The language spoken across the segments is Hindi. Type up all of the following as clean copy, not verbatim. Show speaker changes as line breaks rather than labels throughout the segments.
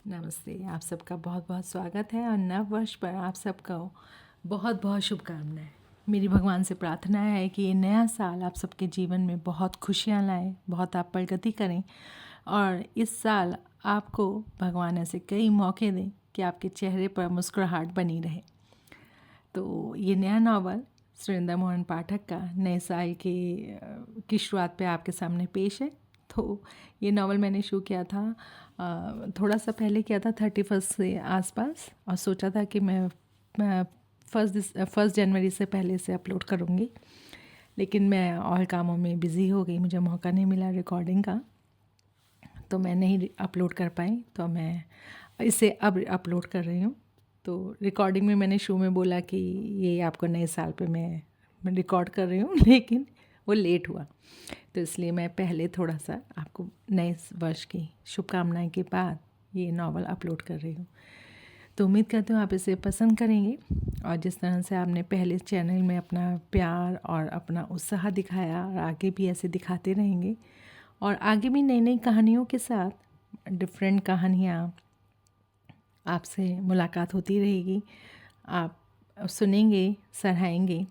नमस्ते। आप सबका बहुत बहुत स्वागत है और नव वर्ष पर आप सबका बहुत बहुत शुभकामनाएं। मेरी भगवान से प्रार्थना है कि ये नया साल आप सबके जीवन में बहुत खुशियाँ लाए, बहुत आप प्रगति करें और इस साल आपको भगवान ऐसे कई मौके दें कि आपके चेहरे पर मुस्कुराहट बनी रहे। तो ये नया नावल सुरेंद्र मोहन पाठक का नए साल की शुरुआत पे आपके सामने पेश है। तो ये नावल मैंने शुरू किया था थोड़ा सा पहले किया था 31 से आसपास और सोचा था कि मैं फर्स्ट जनवरी से पहले से अपलोड करूँगी, लेकिन मैं और कामों में बिज़ी हो गई, मुझे मौका नहीं मिला रिकॉर्डिंग का, तो मैं नहीं अपलोड कर पाई। तो मैं इसे अब अपलोड कर रही हूँ। तो रिकॉर्डिंग में मैंने शो में बोला कि ये आपको नए साल पे मैं रिकॉर्ड कर रही हूँ लेकिन वो लेट हुआ, तो इसलिए मैं पहले थोड़ा सा आपको नए वर्ष की शुभकामनाएं के बाद ये नावल अपलोड कर रही हूँ। तो उम्मीद करती हूँ आप इसे पसंद करेंगे और जिस तरह से आपने पहले चैनल में अपना प्यार और अपना उत्साह दिखाया और आगे भी ऐसे दिखाते रहेंगे और आगे भी नई नई कहानियों के साथ डिफरेंट कहानियाँ आपसे मुलाकात होती रहेगी। आप सुनेंगे, सराहेंगे।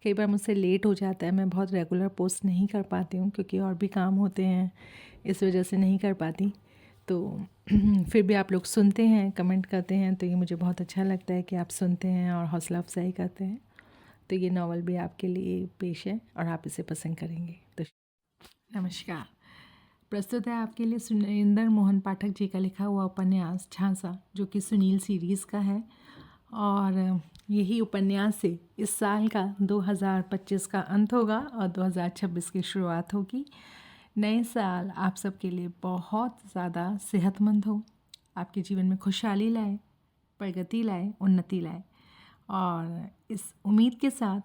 कई बार मुझसे लेट हो जाता है, मैं बहुत रेगुलर पोस्ट नहीं कर पाती हूँ क्योंकि और भी काम होते हैं, इस वजह से नहीं कर पाती। तो फिर भी आप लोग सुनते हैं, कमेंट करते हैं, तो ये मुझे बहुत अच्छा लगता है कि आप सुनते हैं और हौसला अफजाई करते हैं। तो ये नावल भी आपके लिए पेश है और आप इसे पसंद करेंगे। तो नमस्कार। प्रस्तुत है आपके लिए सुरेंद्र मोहन पाठक जी का लिखा हुआ उपन्यास झांसा, जो कि सुनील सीरीज़ का है और यही उपन्यास से इस साल का 2025 का अंत होगा और 2026 की शुरुआत होगी। नए साल आप सबके लिए बहुत ज़्यादा सेहतमंद हो, आपके जीवन में खुशहाली लाए, प्रगति लाए, उन्नति लाए और इस उम्मीद के साथ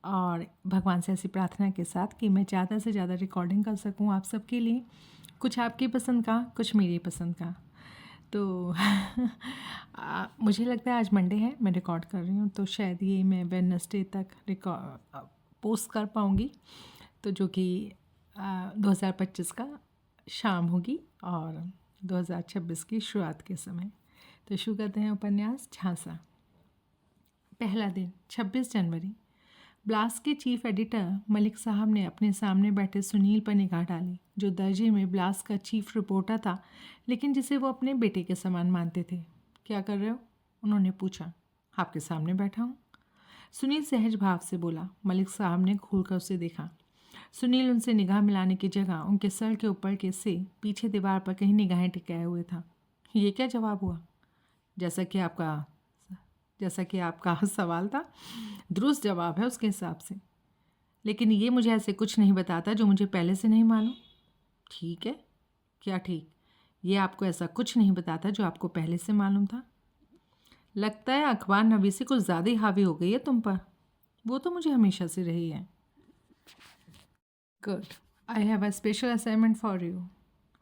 और भगवान से ऐसी प्रार्थना के साथ कि मैं ज़्यादा से ज़्यादा रिकॉर्डिंग कर सकूं आप सबके लिए, कुछ आपकी पसंद का, कुछ मेरी पसंद का। तो मुझे लगता है आज मंडे है, मैं रिकॉर्ड कर रही हूँ, तो शायद ये मैं वेडनेसडे तक पोस्ट कर पाऊँगी, तो जो कि 2025 का शाम होगी और 2026 की शुरुआत के समय। तो शुरू करते हैं उपन्यास झांसा। पहला दिन 26 जनवरी। ब्लास्ट के चीफ एडिटर मलिक साहब ने अपने सामने बैठे सुनील पर निगाह डाली, जो दर्जे में ब्लास्ट का चीफ रिपोर्टर था, लेकिन जिसे वो अपने बेटे के समान मानते थे। क्या कर रहे हो? उन्होंने पूछा। आपके सामने बैठा हूँ, सुनील सहज भाव से बोला। मलिक साहब ने घूरकर उसे देखा। सुनील उनसे निगाह मिलाने की जगह उनके सर के ऊपर के से पीछे दीवार पर कहीं निगाहें टिकाए हुए था। ये क्या जवाब हुआ? जैसा कि आपका सवाल था, दुरुस्त जवाब है उसके हिसाब से, लेकिन ये मुझे ऐसे कुछ नहीं बताता जो मुझे पहले से नहीं मालूम। ठीक है? क्या ठीक? ये आपको ऐसा कुछ नहीं बताता जो आपको पहले से मालूम था। लगता है अखबार नवीसी कुछ ज़्यादा ही हावी हो गई है तुम पर। वो तो मुझे हमेशा से रही है। Good, I have a special assignment for you.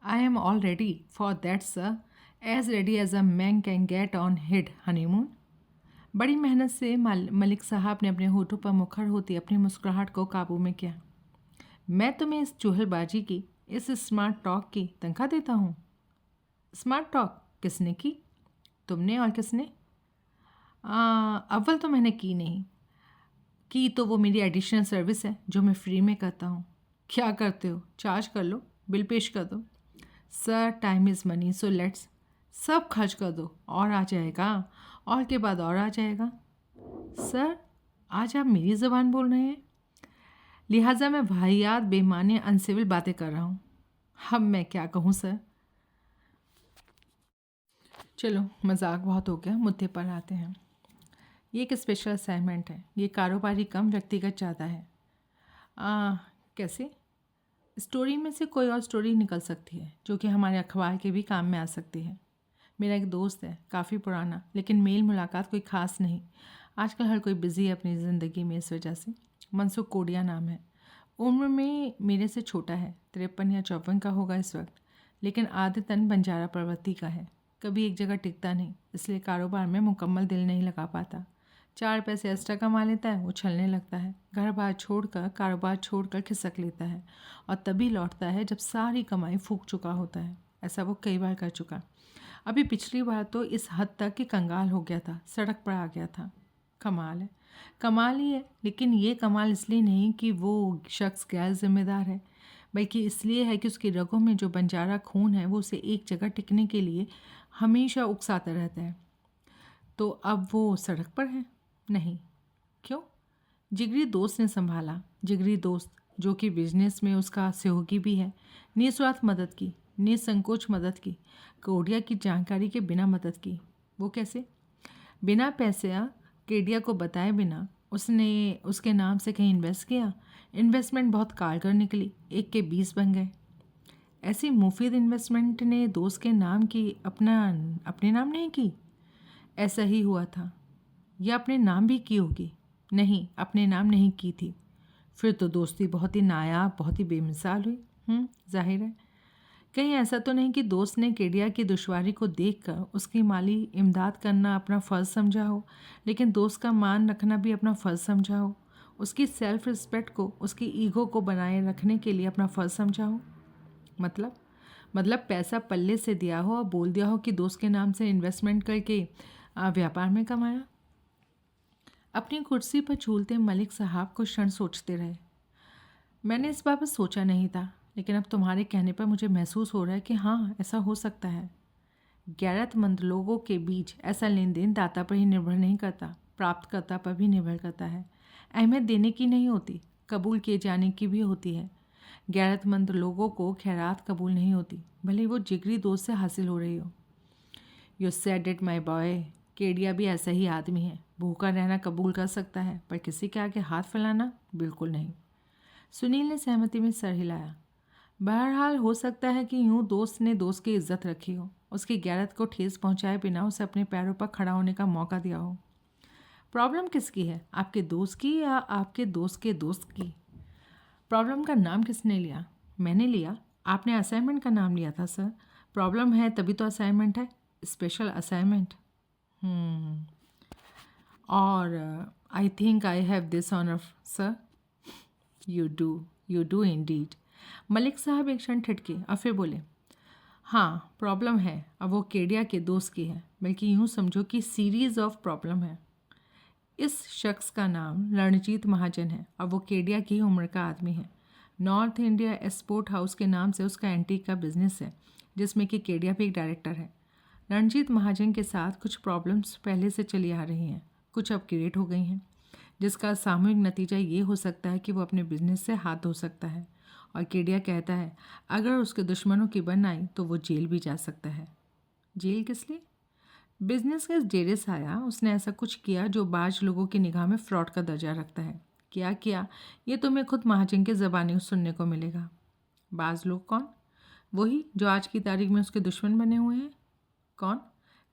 I am all ready for that sir, as ready as a man can get on his honeymoon. बड़ी मेहनत से मलिक साहब ने अपने होठों पर मुखर होती अपनी मुस्कुराहट को काबू में किया। मैं तुम्हें इस चुहलबाजी की, इस स्मार्ट टॉक की तनख्वाह देता हूँ। स्मार्ट टॉक किसने की? तुमने और किसने? अव्वल तो मैंने की नहीं की, तो वो मेरी एडिशनल सर्विस है जो मैं फ्री में करता हूँ। क्या करते हो? चार्ज कर लो, बिल पेश कर दो। Sir, time is money, so let's. सब खर्च कर दो और आ जाएगा, और के बाद और आ जाएगा। सर, आज आप मेरी ज़बान बोल रहे हैं, लिहाजा मैं वाहियात, बेमानी, अनसिविल बातें कर रहा हूँ। अब मैं क्या कहूँ सर? चलो, मजाक बहुत हो गया, मुद्दे पर आते हैं। ये एक स्पेशल असाइनमेंट है, ये कारोबारी कम व्यक्तिगत ज़्यादा है। कैसे? स्टोरी में से कोई और स्टोरी निकल सकती है जो कि हमारे अखबार के भी काम में आ सकती है। मेरा एक दोस्त है, काफ़ी पुराना, लेकिन मेल मुलाकात कोई ख़ास नहीं। आजकल हर कोई बिज़ी है अपनी ज़िंदगी में, इस वजह से। मनसुख कोडिया नाम है। उम्र में मेरे से छोटा है, 53 या 54 का होगा इस वक्त, लेकिन आदतन बंजारा प्रवृत्ति का है। कभी एक जगह टिकता नहीं, इसलिए कारोबार में मुकम्मल दिल नहीं लगा पाता। 4 पैसे एक्स्ट्रा कमा लेता है, उछलने लगता है, घर बार छोड़कर, कारोबार छोड़कर खिसक लेता है और तभी लौटता है जब सारी कमाई फूक चुका होता है। ऐसा वो कई बार कर चुका। अभी पिछली बार तो इस हद तक कि कंगाल हो गया था, सड़क पर आ गया था। कमाल है, कमाल ही है। लेकिन ये कमाल इसलिए नहीं कि वो शख्स गैर जिम्मेदार है, बल्कि इसलिए है कि उसकी रगों में जो बंजारा खून है वो उसे एक जगह टिकने के लिए हमेशा उकसाता रहता है। तो अब वो सड़क पर है? नहीं। क्यों? जिगरी दोस्त ने संभाला। जिगरी दोस्त जो कि बिजनेस में उसका सहयोगी भी है। निस्वार्थ मदद की, निसंकोच मदद की, कोडिया की जानकारी के बिना मदद की। वो कैसे? बिना पैसे केडिया को बताए बिना उसने उसके नाम से कहीं इन्वेस्ट किया। इन्वेस्टमेंट बहुत कारगर निकली, 1 के 20 बन गए। ऐसी मुफीद इन्वेस्टमेंट ने दोस्त के नाम की अपने नाम नहीं की। ऐसा ही हुआ था। या अपने नाम भी की होगी? नहीं, अपने नाम नहीं की थी। फिर तो दोस्ती बहुत ही नायाब, बहुत ही बेमिसाल हुई। जाहिर है। कहीं ऐसा तो नहीं कि दोस्त ने केडिया की दुश्वारी को देखकर उसकी माली इमदाद करना अपना फ़र्ज़ समझा हो, लेकिन दोस्त का मान रखना भी अपना फ़र्ज़ समझा हो, उसकी सेल्फ रिस्पेक्ट को, उसकी ईगो को बनाए रखने के लिए अपना फ़र्ज़ समझा हो। मतलब पैसा पल्ले से दिया हो और बोल दिया हो कि दोस्त के नाम से इन्वेस्टमेंट करके व्यापार में कमाया। अपनी कुर्सी पर झूलते मलिक साहब कुछ क्षण सोचते रहे। मैंने इस बाबत सोचा नहीं था, लेकिन अब तुम्हारे कहने पर मुझे महसूस हो रहा है कि हाँ, ऐसा हो सकता है। गैरतमंद लोगों के बीच ऐसा लेन देन दाता पर ही निर्भर नहीं करता, प्राप्तकर्ता पर भी निर्भर करता है। अहमियत देने की नहीं होती, कबूल किए जाने की भी होती है। गैरतमंद लोगों को खैरात कबूल नहीं होती, भले वो जिगरी दोस्त से हासिल हो रही हो। You said it my boy. Kedia भी ऐसा ही आदमी है। भूखा रहना कबूल कर सकता है, पर किसी के आगे हाथ फैलाना बिल्कुल नहीं। सुनील ने सहमति में सर हिलाया। बहरहाल हो सकता है कि यूं दोस्त ने दोस्त की इज्जत रखी हो, उसकी गैरत को ठेस पहुंचाए बिना उसे अपने पैरों पर खड़ा होने का मौका दिया हो। प्रॉब्लम किसकी है, आपके दोस्त की या आपके दोस्त के दोस्त की? प्रॉब्लम का नाम किसने लिया? मैंने लिया। आपने असाइनमेंट का नाम लिया था सर। प्रॉब्लम है तभी तो असाइनमेंट है, स्पेशल असाइनमेंट। और I think I have this honour sir. You do indeed. Malik साहब एक क्षण ठिठके और फिर बोले, हाँ प्रॉब्लम है। अब वो केडिया के दोस्त की है, बल्कि यूँ समझो कि सीरीज़ ऑफ प्रॉब्लम है। इस शख्स का नाम रणजीत महाजन है और वो केडिया की उम्र का आदमी है। नॉर्थ इंडिया एक्सपोर्ट हाउस के नाम से उसका एंटीक का बिजनेस है, जिसमें कि केडिया भी एक डायरेक्टर है। रणजीत महाजन के साथ कुछ प्रॉब्लम्स पहले से चली आ रही हैं, कुछ अब क्रिएट हो गई हैं, जिसका सामूहिक नतीजा ये हो सकता है कि वो अपने बिजनेस से हाथ धो सकता है। और केडिया कहता है अगर उसके दुश्मनों की बन आई तो वो जेल भी जा सकता है। जेल किस लिए? बिजनेस के डेरे से आया, उसने ऐसा कुछ किया जो बाज लोगों की निगाह में फ्रॉड का दर्जा रखता है। क्या किया ये तुम्हें खुद महाजन के ज़बानी सुनने को मिलेगा। बाज लोग कौन? वही जो आज की तारीख में उसके दुश्मन बने हुए हैं। कौन?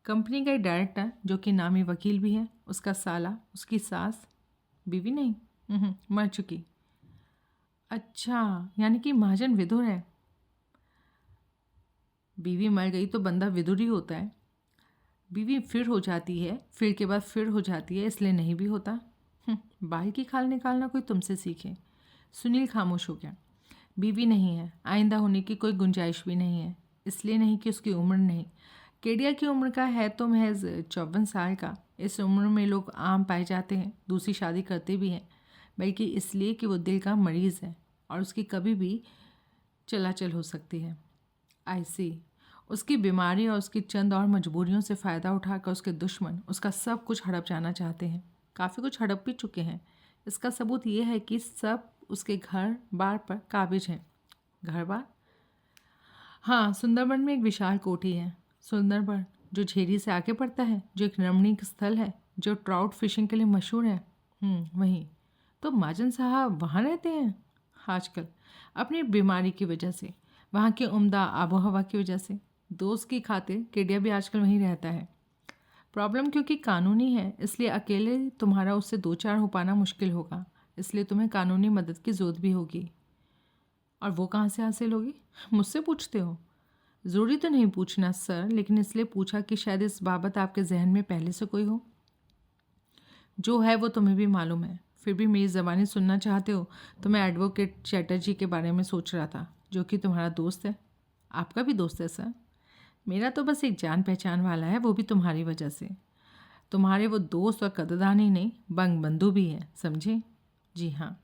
कंपनी का एक डायरेक्टर जो कि नामी वकील भी है, उसका साला, उसकी सास। बीवी नहीं, मर चुकी। अच्छा, यानी कि महाजन विधुर है। बीवी मर गई तो बंदा विधुर ही होता है। बीवी फिर हो जाती है, फिर के बाद फिर हो जाती है, इसलिए नहीं भी होता। बाल की खाल निकालना कोई तुमसे सीखे। सुनील खामोश हो गया। बीवी नहीं है, आइंदा होने की कोई गुंजाइश भी नहीं है। इसलिए नहीं कि उसकी उम्र नहीं, केडिया की उम्र का है तो महज 54 साल का। इस उम्र में लोग आम पाए जाते हैं, दूसरी शादी करते भी हैं, बल्कि इसलिए कि वो दिल का मरीज़ है और उसकी कभी भी चलाचल हो सकती है। आई सी। उसकी बीमारी और उसकी चंद और मजबूरियों से फ़ायदा उठाकर उसके दुश्मन उसका सब कुछ हड़प जाना चाहते हैं। काफ़ी कुछ हड़प भी चुके हैं। इसका सबूत ये है कि सब उसके घर बार पर काबिज हैं। घर बार? हाँ, सुंदरबन में एक विशाल कोठी है। सुंदरबन जो झेरी से आगे पड़ता है, जो एक रमणीक स्थल है, जो ट्राउट फिशिंग के लिए मशहूर है। वहीं तो महाजन साहब वहाँ रहते हैं आजकल, अपनी बीमारी की वजह से, वहाँ की उम्दा आबो हवा की वजह से। दोस्त की खातिर केडिया भी आजकल वहीं रहता है। प्रॉब्लम क्योंकि कानूनी है, इसलिए अकेले तुम्हारा उससे दो चार हो पाना मुश्किल होगा, इसलिए तुम्हें कानूनी मदद की ज़रूरत भी होगी। और वो कहाँ से हासिल होगी? मुझसे पूछते हो? ज़रूरी तो नहीं पूछना सर, लेकिन इसलिए पूछा कि शायद इस बाबत आपके जहन में पहले से कोई हो। जो है वो तुम्हें भी मालूम है, फिर भी मेरी ज़बानी सुनना चाहते हो तो मैं एडवोकेट चैटर्जी के बारे में सोच रहा था, जो कि तुम्हारा दोस्त है। आपका भी दोस्त है सर? मेरा तो बस एक जान पहचान वाला है, वो भी तुम्हारी वजह से। तुम्हारे वो दोस्त और कदरदान ही नहीं, बंग बंधु भी हैं, समझे? जी हाँ,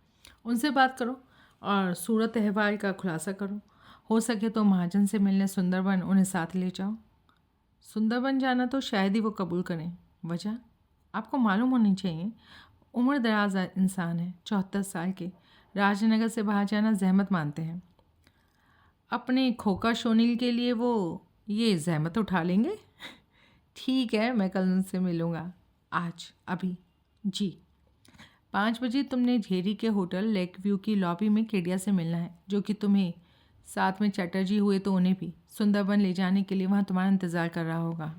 उनसे बात करो और सूरत अहवाल का खुलासा करो। हो सके तो महाजन से मिलने सुंदरबन उन्हें साथ ले जाओ। सुंदरबन जाना तो शायद ही वो कबूल करें। वजह आपको मालूम होनी चाहिए। उम्र दराज इंसान है, 74 साल के। राजनगर से बाहर जाना जहमत मानते हैं। अपने खोका शोनील के लिए वो ये जहमत उठा लेंगे। ठीक है, मैं कल उनसे मिलूँगा। आज अभी जी 5 बजे तुमने झेरी के होटल लेक व्यू की लॉबी में केडिया से मिलना है, जो कि तुम्हें साथ में चटर्जी हुए तो उन्हें भी सुंदरबन ले जाने के लिए वहाँ तुम्हारा इंतज़ार कर रहा होगा।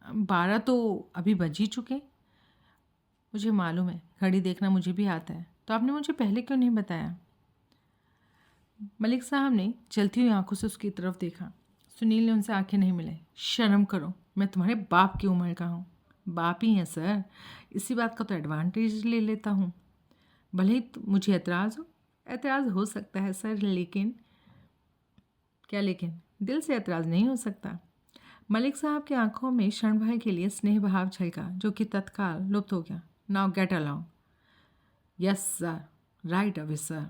12 तो अभी बज ही चुके। मुझे मालूम है, घड़ी देखना मुझे भी आता है, तो आपने मुझे पहले क्यों नहीं बताया? मलिक साहब ने जलती हुई आंखों से उसकी तरफ देखा। सुनील ने उनसे आंखें नहीं मिलाई। शर्म करो, मैं तुम्हारे बाप की उम्र का हूँ। बाप ही हैं सर, इसी बात का तो एडवांटेज ले लेता हूँ। भले ही मुझे एतराज़ हो सकता है सर, लेकिन क्या लेकिन? दिल से एतराज़ नहीं हो सकता। मलिक साहब की आंखों में क्षण भर के लिए स्नेह भाव झलका, जो कि तत्काल लुप्त हो गया। Now get along. Yes sir, right away sir.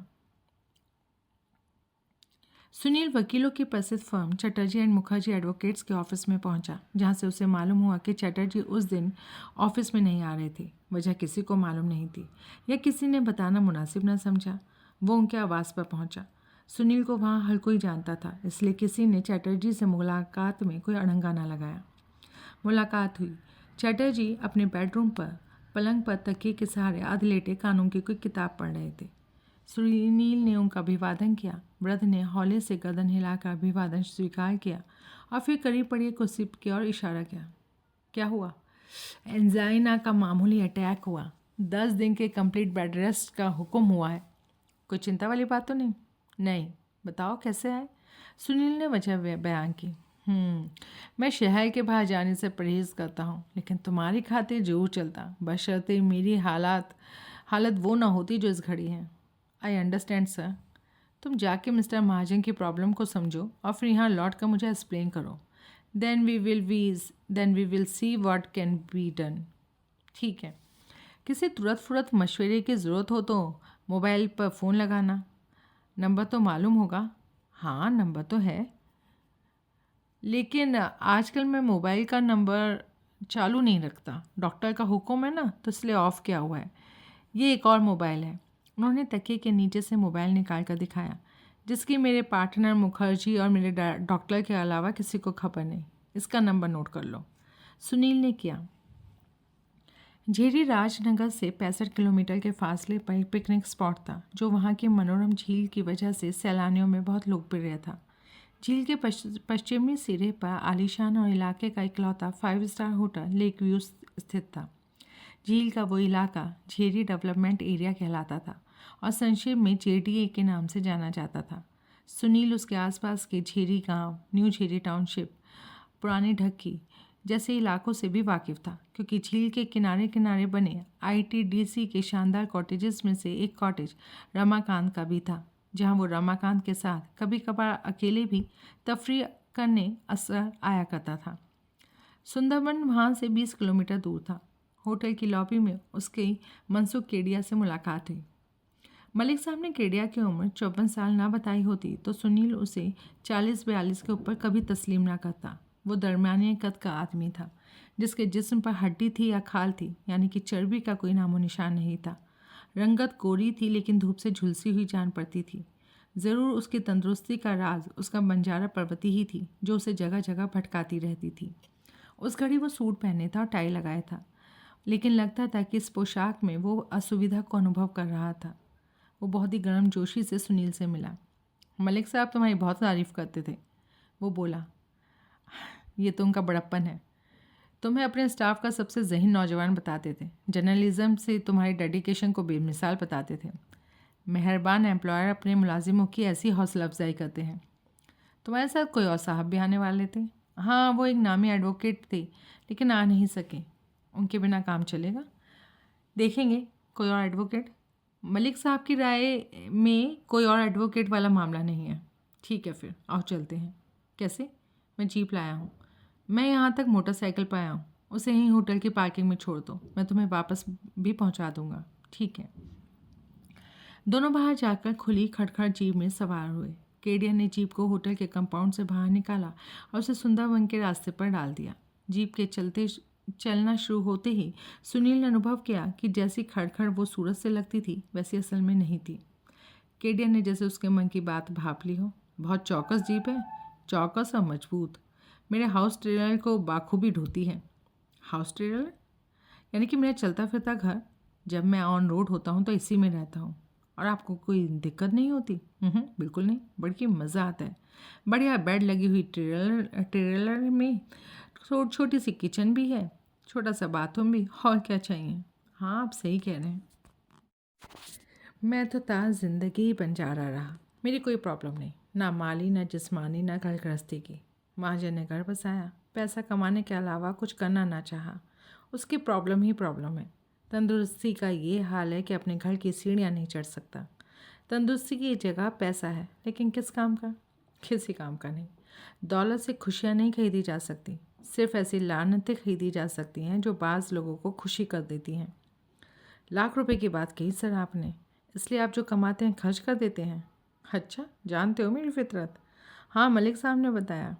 Sunil वकीलों की प्रसिद्ध firm Chatterjee and Mukherjee advocates के ऑफिस में पहुंचा, जहां से उसे मालूम हुआ कि चटर्जी उस दिन ऑफिस में नहीं आ रहे थे। वजह किसी को मालूम नहीं थी, या किसी ने बताना मुनासिब न समझा। वो उनके आवास पर पहुंचा। सुनील को वहां हर कोई जानता था, इसलिए किसी ने चटर्जी से मुलाकात में कोई अड़ंगा न लगाया। मुलाकात हुई। चटर्जी अपने बेडरूम पर पलंग पर तकिए के सहारे आधे लेटे कानून की कोई किताब पढ़ रहे थे। सुनील ने उनका अभिवादन किया। वृद्ध ने हौले से गर्दन हिलाकर अभिवादन स्वीकार किया और फिर करीब पड़ी कुर्सी की ओर इशारा किया। क्या हुआ? एंजाइना का मामूली अटैक हुआ। 10 दिन के कंप्लीट बेड रेस्ट का हुक्म हुआ है। कोई चिंता वाली बात तो नहीं? नहीं। बताओ कैसे आए? सुनील ने वजह बयान की। मैं शहर के बाहर जाने से परहेज़ करता हूँ, लेकिन तुम्हारी खातिर जरूर चलता, बशर्ते मेरी हालत वो ना होती जो इस घड़ी है। I understand sir. तुम जाके मिस्टर महाजन की प्रॉब्लम को समझो और फिर यहाँ लौट कर मुझे एक्सप्लेन करो। Then we will see what can be done. ठीक है। किसी तुरंत फुरत मशवरे की ज़रूरत हो तो मोबाइल पर फ़ोन लगाना। नंबर तो मालूम होगा? हाँ, नंबर तो है, लेकिन आजकल मैं मोबाइल का नंबर चालू नहीं रखता। डॉक्टर का हुक्म है ना, तो इसलिए ऑफ़ किया हुआ है। ये एक और मोबाइल है। उन्होंने तकिए के नीचे से मोबाइल निकाल कर दिखाया, जिसकी मेरे पार्टनर मुखर्जी और मेरे डॉक्टर के अलावा किसी को खबर नहीं। इसका नंबर नोट कर लो। सुनील ने किया। झेरी राजनगर से 65 किलोमीटर के फासले पर एक पिकनिक स्पॉट था, जो वहाँ की मनोरम झील की वजह से सैलानियों में बहुत लोकप्रिय था। झील के पश्चिमी सिरे पर आलीशान और इलाके का इकलौता 5 स्टार होटल लेक व्यू स्थित था। झील का वो इलाका झेरी डेवलपमेंट एरिया कहलाता था और संक्षेप में JDA के नाम से जाना जाता था। सुनील उसके आसपास के झेरी गांव, न्यू झेरी टाउनशिप, पुरानी ढक्की जैसे इलाकों से भी वाकिफ था, क्योंकि झील के किनारे किनारे बने ITDC के शानदार कॉटेजेस में से एक कॉटेज रमाकांत का भी था, जहां वो रमाकांत के साथ कभी कभार अकेले भी तफरीह करने असर आया करता था। सुंदरबन वहाँ से 20 किलोमीटर दूर था। होटल की लॉबी में उसके मनसुख केडिया से मुलाकात हुई। मलिक साहब ने केडिया की उम्र 54 साल ना बताई होती तो सुनील उसे 40-42 के ऊपर कभी तस्लीम ना करता। वो दरमियाने कद का आदमी था, जिसके जिस्म पर हड्डी थी या खाल थी, यानी कि चर्बी का कोई नामो निशान नहीं था। रंगत गोरी थी, लेकिन धूप से झुलसी हुई जान पड़ती थी। ज़रूर उसकी तंदुरुस्ती का राज उसका बंजारा पर्वती ही थी, जो उसे जगह जगह भटकाती रहती थी। उस घड़ी वो सूट पहने था और टाई लगाया था, लेकिन लगता था कि इस पोशाक में वो असुविधा को अनुभव कर रहा था। वो बहुत ही गर्म जोशी से सुनील से मिला। मलिक साहब तुम्हारी बहुत तारीफ़ करते थे, वो बोला। ये तो उनका बड़प्पन है। तुम्हें अपने स्टाफ का सबसे ज़हीन नौजवान बताते थे। जर्नलिज्म से तुम्हारी डेडिकेशन को बेमिसाल बताते थे। मेहरबान एम्प्लॉयर अपने मुलाजिमों की ऐसी हौसला अफजाई करते हैं। तुम्हारे साथ कोई और साहब भी आने वाले थे? हाँ, वो एक नामी एडवोकेट थे, लेकिन आ नहीं सके। उनके बिना काम चलेगा? देखेंगे कोई और एडवोकेट। मलिक साहब की राय में कोई और एडवोकेट वाला मामला नहीं है। ठीक है, फिर आओ चलते हैं। कैसे? मैं जीप लाया हूँ। मैं यहाँ तक मोटरसाइकिल पर आया हूँ। उसे यहीं होटल की पार्किंग में छोड़ दो, मैं तुम्हें वापस भी पहुँचा दूँगा। ठीक है। दोनों बाहर जाकर खुली खटखट जीप में सवार हुए। केडियन ने जीप को होटल के कंपाउंड से बाहर निकाला और उसे सुंदरवन के रास्ते पर डाल दिया। जीप के चलना शुरू होते ही सुनील ने अनुभव किया कि जैसी खड़खड़ वो सूरत से लगती थी वैसी असल में नहीं थी। केडियन ने जैसे उसके मन की बात भाप ली हो। बहुत चौकस जीप है, चौकस और मजबूत। मेरे हाउस ट्रेलर को बाखूबी ढोती है। हाउस ट्रेलर यानी कि मेरा चलता फिरता घर। जब मैं ऑन रोड होता हूँ तो इसी में रहता हूँ। और आपको कोई दिक्कत नहीं होती? बिल्कुल नहीं, बल्कि मज़ा आता है। बढ़िया बेड लगी हुई ट्रेलर में छोटी सी किचन भी है, छोटा सा बाथरूम भी, और क्या चाहिए। हाँ, आप सही कह रहे हैं। मैं तो ताज जिंदगी ही बंजारा रहा। मेरी कोई प्रॉब्लम नहीं, ना माली, ना जिस्मानी, ना घर गृहस्थी की। महाजन ने घर बसाया, पैसा कमाने के अलावा कुछ करना ना चाहा। उसकी प्रॉब्लम ही प्रॉब्लम है। तंदुरुस्ती का ये हाल है कि अपने घर की सीढ़ियाँ नहीं चढ़ सकता। तंदुरुस्ती की जगह पैसा है, लेकिन किस काम का? किसी काम का नहीं। दौलत से खुशियाँ नहीं खरीदी जा सकती, सिर्फ ऐसी लानतें खरीदी जा सकती हैं जो बाज़ लोगों को खुशी कर देती हैं। लाख रुपए की बात कही सर आपने, इसलिए आप जो कमाते हैं खर्च कर देते हैं। अच्छा, जानते हो मेरी फितरत। हाँ, मलिक साहब ने बताया।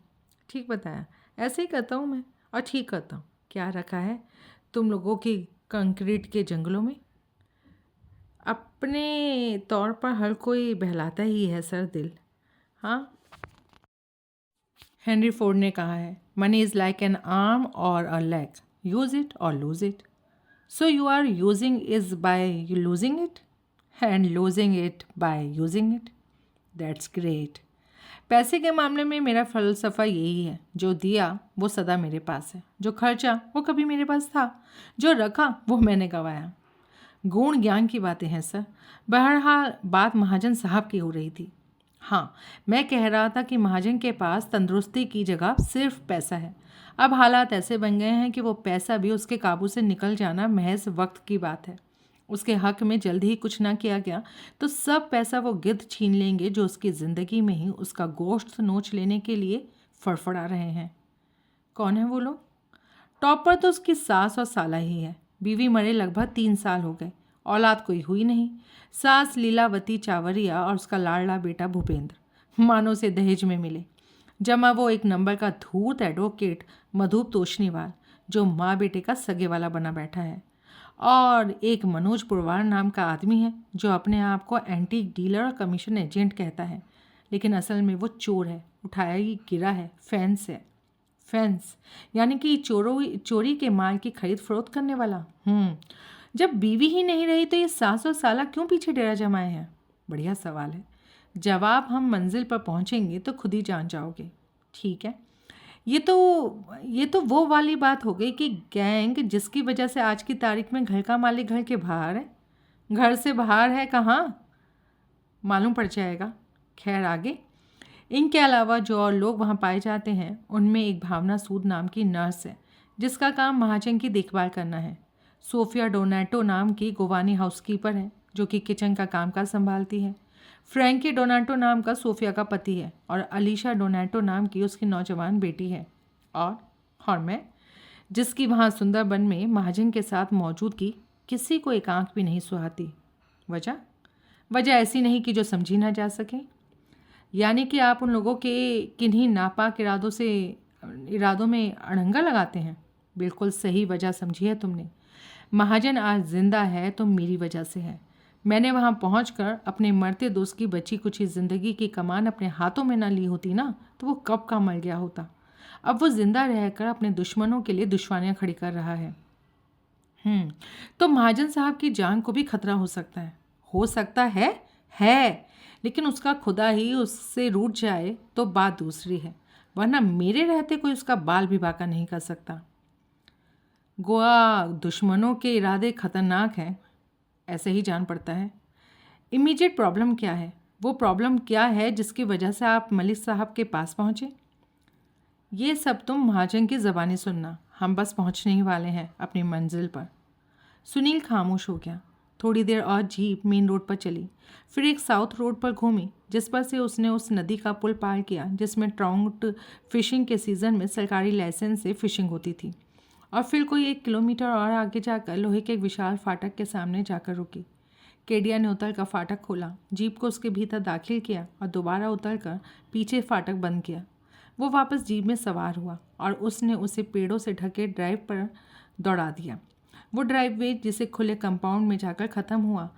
ठीक बताया, ऐसे ही करता हूँ मैं, और ठीक करता हूँ। क्या रखा है तुम लोगों की कंक्रीट के जंगलों में? अपने तौर पर हर कोई बहलाता ही है सर दिल। हाँ, हेनरी फोर्ड ने कहा है, money is like an arm or a leg, use it or lose it. So you are using is by losing it and losing it by using it. That's great. पैसे के मामले में मेरा फ़लसफ़ा यही है, जो दिया वो सदा मेरे पास है, जो खर्चा वो कभी मेरे पास था, जो रखा वो मैंने गंवाया। गुण ज्ञान की बातें हैं सर। बहरहाल बात महाजन साहब की हो रही थी। हाँ, मैं कह रहा था कि महाजन के पास तंदुरुस्ती की जगह सिर्फ पैसा है। अब हालात ऐसे बन गए हैं कि वो पैसा भी उसके काबू से निकल जाना महज वक्त की बात है। उसके हक में जल्द ही कुछ ना किया गया तो सब पैसा वो गिद्ध छीन लेंगे जो उसकी ज़िंदगी में ही उसका गोश्त नोच लेने के लिए फड़फड़ा रहे हैं। कौन है वो लोग? टॉप पर तो उसकी सास और साला ही है। बीवी मरे लगभग 3 साल हो गए, औलाद कोई हुई नहीं। सास लीलावती चावरिया और उसका लाडला बेटा भूपेंद्र मानो से दहेज में मिले। जमा वो एक नंबर का धूर्त एडवोकेट मधुप तोशनीवाल, जो माँ बेटे का सगे वाला बना बैठा है। और एक मनोज पुरवार नाम का आदमी है जो अपने आप को एंटीक डीलर और कमीशन एजेंट कहता है, लेकिन असल में वो चोर है, उठाया ही गिरा है, फेंस है। फेंस यानी कि चोरी के माल की खरीद फरोख्त करने वाला। जब बीवी ही नहीं रही तो ये सास और साला क्यों पीछे डेरा जमाए हैं? बढ़िया सवाल है। जवाब हम मंजिल पर पहुंचेंगे तो खुद ही जान जाओगे। ठीक है, ये तो वो वाली बात हो गई कि गैंग जिसकी वजह से आज की तारीख में घर का मालिक घर के बाहर है। घर से बाहर है कहाँ, मालूम पड़ जाएगा। खैर आगे। इनके अलावा जो और लोग वहाँ पाए जाते हैं उनमें एक भावना सूद नाम की नर्स है जिसका काम महाजन की देखभाल करना है। सोफिया डोनाटो नाम की गोवानी हाउसकीपर है जो कि किचन का कामकाज संभालती है। फ्रैंकी डोनाटो नाम का सोफिया का पति है और अलीशा डोनाटो नाम की उसकी नौजवान बेटी है। और मैं, जिसकी वहाँ सुंदरबन में महाजन के साथ मौजूदगी किसी को एक आँख भी नहीं सुहाती। वजह ऐसी नहीं कि जो समझी ना जा सके। यानी कि आप उन लोगों के किन्हीं नापाक इरादों में अड़ंगा लगाते हैं। बिल्कुल सही वजह समझी है तुमने। महाजन आज जिंदा है तो मेरी वजह से है। मैंने वहाँ पहुंचकर अपने मरते दोस्त की बची कुछ ज़िंदगी की कमान अपने हाथों में ना ली होती ना तो वो कब का मर गया होता। अब वो जिंदा रहकर अपने दुश्मनों के लिए दुश्मनियाँ खड़ी कर रहा है। तो महाजन साहब की जान को भी खतरा हो सकता है। हो सकता है, लेकिन उसका खुदा ही उससे रूठ जाए तो बात दूसरी है, वरना मेरे रहते कोई उसका बाल भी बाका नहीं कर सकता। गोया दुश्मनों के इरादे खतरनाक हैं, ऐसे ही जान पड़ता है। इमीडिएट प्रॉब्लम क्या है? वो प्रॉब्लम क्या है जिसकी वजह से आप मलिक साहब के पास पहुँचे? ये सब तुम महाजन की ज़बानी सुनना, हम बस पहुँचने ही वाले हैं अपनी मंजिल पर। सुनील खामोश हो गया। थोड़ी देर और जीप मेन रोड पर चली, फिर एक साउथ रोड पर घूमी जिस पर से उसने उस नदी का पुल पार किया जिसमें ट्राउट फिशिंग के सीज़न में सरकारी लाइसेंस से फिशिंग होती थी, और फिर कोई 1 किलोमीटर और आगे जाकर लोहे के एक विशाल फाटक के सामने जाकर रुकी। केडिया ने उतर कर फाटक खोला, जीप को उसके भीतर दाखिल किया और दोबारा उतर कर पीछे फाटक बंद किया। वो वापस जीप में सवार हुआ और उसने उसे पेड़ों से ढके ड्राइव पर दौड़ा दिया। वो ड्राइववे जिसे खुले कंपाउंड में जाकर ख़त्म हुआ,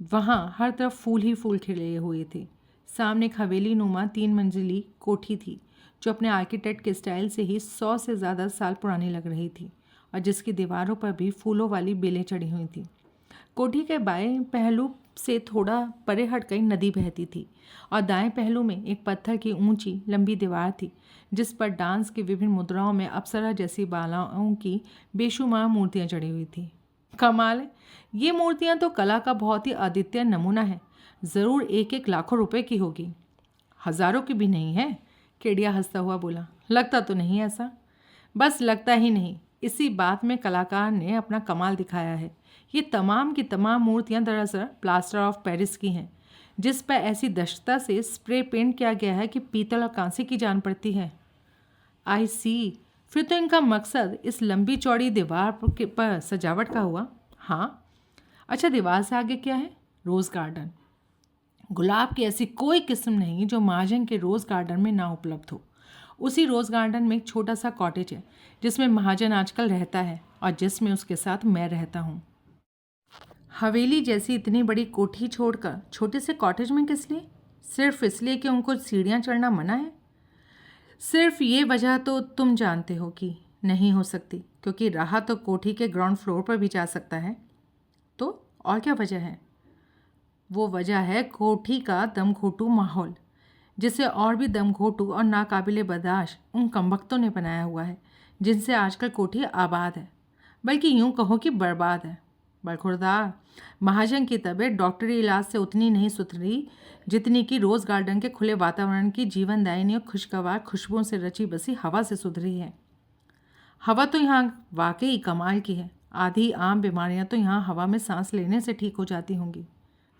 वहाँ हर तरफ फूल ही फूल खिले हुए थे। सामने एक हवेली नुमा 3 मंजिली कोठी थी जो अपने आर्किटेक्ट के स्टाइल से ही 100 से ज़्यादा साल पुरानी लग रही थी और जिसकी दीवारों पर भी फूलों वाली बेलें चढ़ी हुई थी। कोठी के बाएं पहलू से थोड़ा परे हटकर नदी बहती थी और दाएं पहलू में एक पत्थर की ऊंची लंबी दीवार थी जिस पर डांस की विभिन्न मुद्राओं में अप्सरा जैसी बालाओं की बेशुमार मूर्तियां चढ़ी हुई थी। कमाल है, ये मूर्तियां तो कला का बहुत ही अद्वितीय नमूना है। ज़रूर 1-1 लाखों रुपए की होगी। हज़ारों की भी नहीं है, केडिया हंसता हुआ बोला। लगता तो नहीं ऐसा। बस लगता ही नहीं, इसी बात में कलाकार ने अपना कमाल दिखाया है। ये तमाम की तमाम मूर्तियां दरअसल प्लास्टर ऑफ पेरिस की हैं, जिस पर ऐसी दक्षता से स्प्रे पेंट किया गया है कि पीतल और कांसे की जान पड़ती है। आई सी, फिर तो इनका मकसद इस लंबी चौड़ी दीवार पर सजावट का हुआ। हाँ, अच्छा, दीवार से आगे क्या है? रोज़ गार्डन। गुलाब की ऐसी कोई किस्म नहीं जो महाजन के रोज़ गार्डन में ना उपलब्ध हो। उसी रोज़ गार्डन में एक छोटा सा कॉटेज है जिसमें महाजन आजकल रहता है और जिसमें उसके साथ मैं रहता हूँ। हवेली जैसी इतनी बड़ी कोठी छोड़कर छोटे से कॉटेज में किस लिए? सिर्फ इसलिए कि उनको सीढ़ियाँ चढ़ना मना है? सिर्फ ये वजह तो तुम जानते हो कि नहीं हो सकती, क्योंकि राह तो कोठी के ग्राउंड फ्लोर पर भी जा सकता है। तो और क्या वजह है? वो वजह है कोठी का दमघोटू माहौल, जिसे और भी दमघोटू और नाकाबिले बर्दाश्त उन कमबख्तों ने बनाया हुआ है जिनसे आजकल कोठी आबाद है, बल्कि यूं कहो कि बर्बाद है। बरखुरदार महाजन की तबीयत डॉक्टरी इलाज से उतनी नहीं सुधरी जितनी कि रोज़ गार्डन के खुले वातावरण की जीवनदायिनी और खुशगवार खुशबुओं से रची बसी हवा से सुधरी है। हवा तो यहाँ वाकई कमाल की है। आधी आम बीमारियाँ तो यहाँ हवा में सांस लेने से ठीक हो जाती होंगी।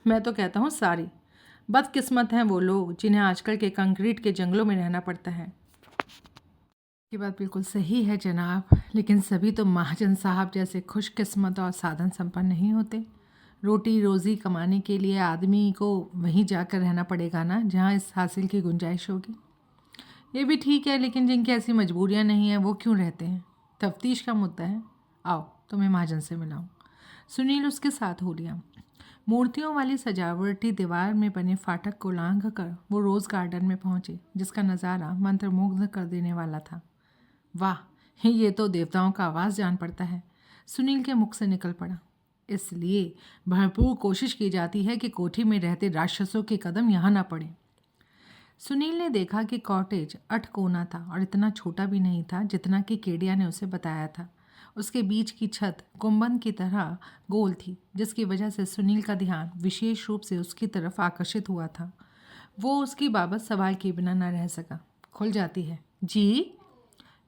मैं तो कहता हूँ सारी बदकिस्मत हैं वो लोग जिन्हें आजकल के कंक्रीट के जंगलों में रहना पड़ता है। ये बात बिल्कुल सही है जनाब, लेकिन सभी तो महाजन साहब जैसे खुशकिस्मत और साधन संपन्न नहीं होते। रोटी रोज़ी कमाने के लिए आदमी को वहीं जाकर रहना पड़ेगा ना जहाँ इस हासिल की गुंजाइश होगी। ये भी ठीक है, लेकिन जिनकी ऐसी मजबूरियाँ नहीं हैं वो क्यों रहते हैं? तफ्तीश का मुद्दा है। आओ तुम्हें महाजन से मिलाऊं। सुनील उसके साथ हो लिया। मूर्तियों वाली सजावटी दीवार में बने फाटक को लांघ कर वो रोज़ गार्डन में पहुँचे, जिसका नज़ारा मंत्रमुग्ध कर देने वाला था। वाह, ये तो देवताओं का आवाज़ जान पड़ता है, सुनील के मुख से निकल पड़ा। इसलिए भरपूर कोशिश की जाती है कि कोठी में रहते राक्षसों के कदम यहाँ ना पड़े। सुनील ने देखा कि कॉटेज 8 कोना था और इतना छोटा भी नहीं था जितना कि केडिया ने उसे बताया था। उसके बीच की छत गुंबद की तरह गोल थी, जिसकी वजह से सुनील का ध्यान विशेष रूप से उसकी तरफ आकर्षित हुआ था। वो उसकी बाबत सवाल किए बिना न रह सका। खुल जाती है जी?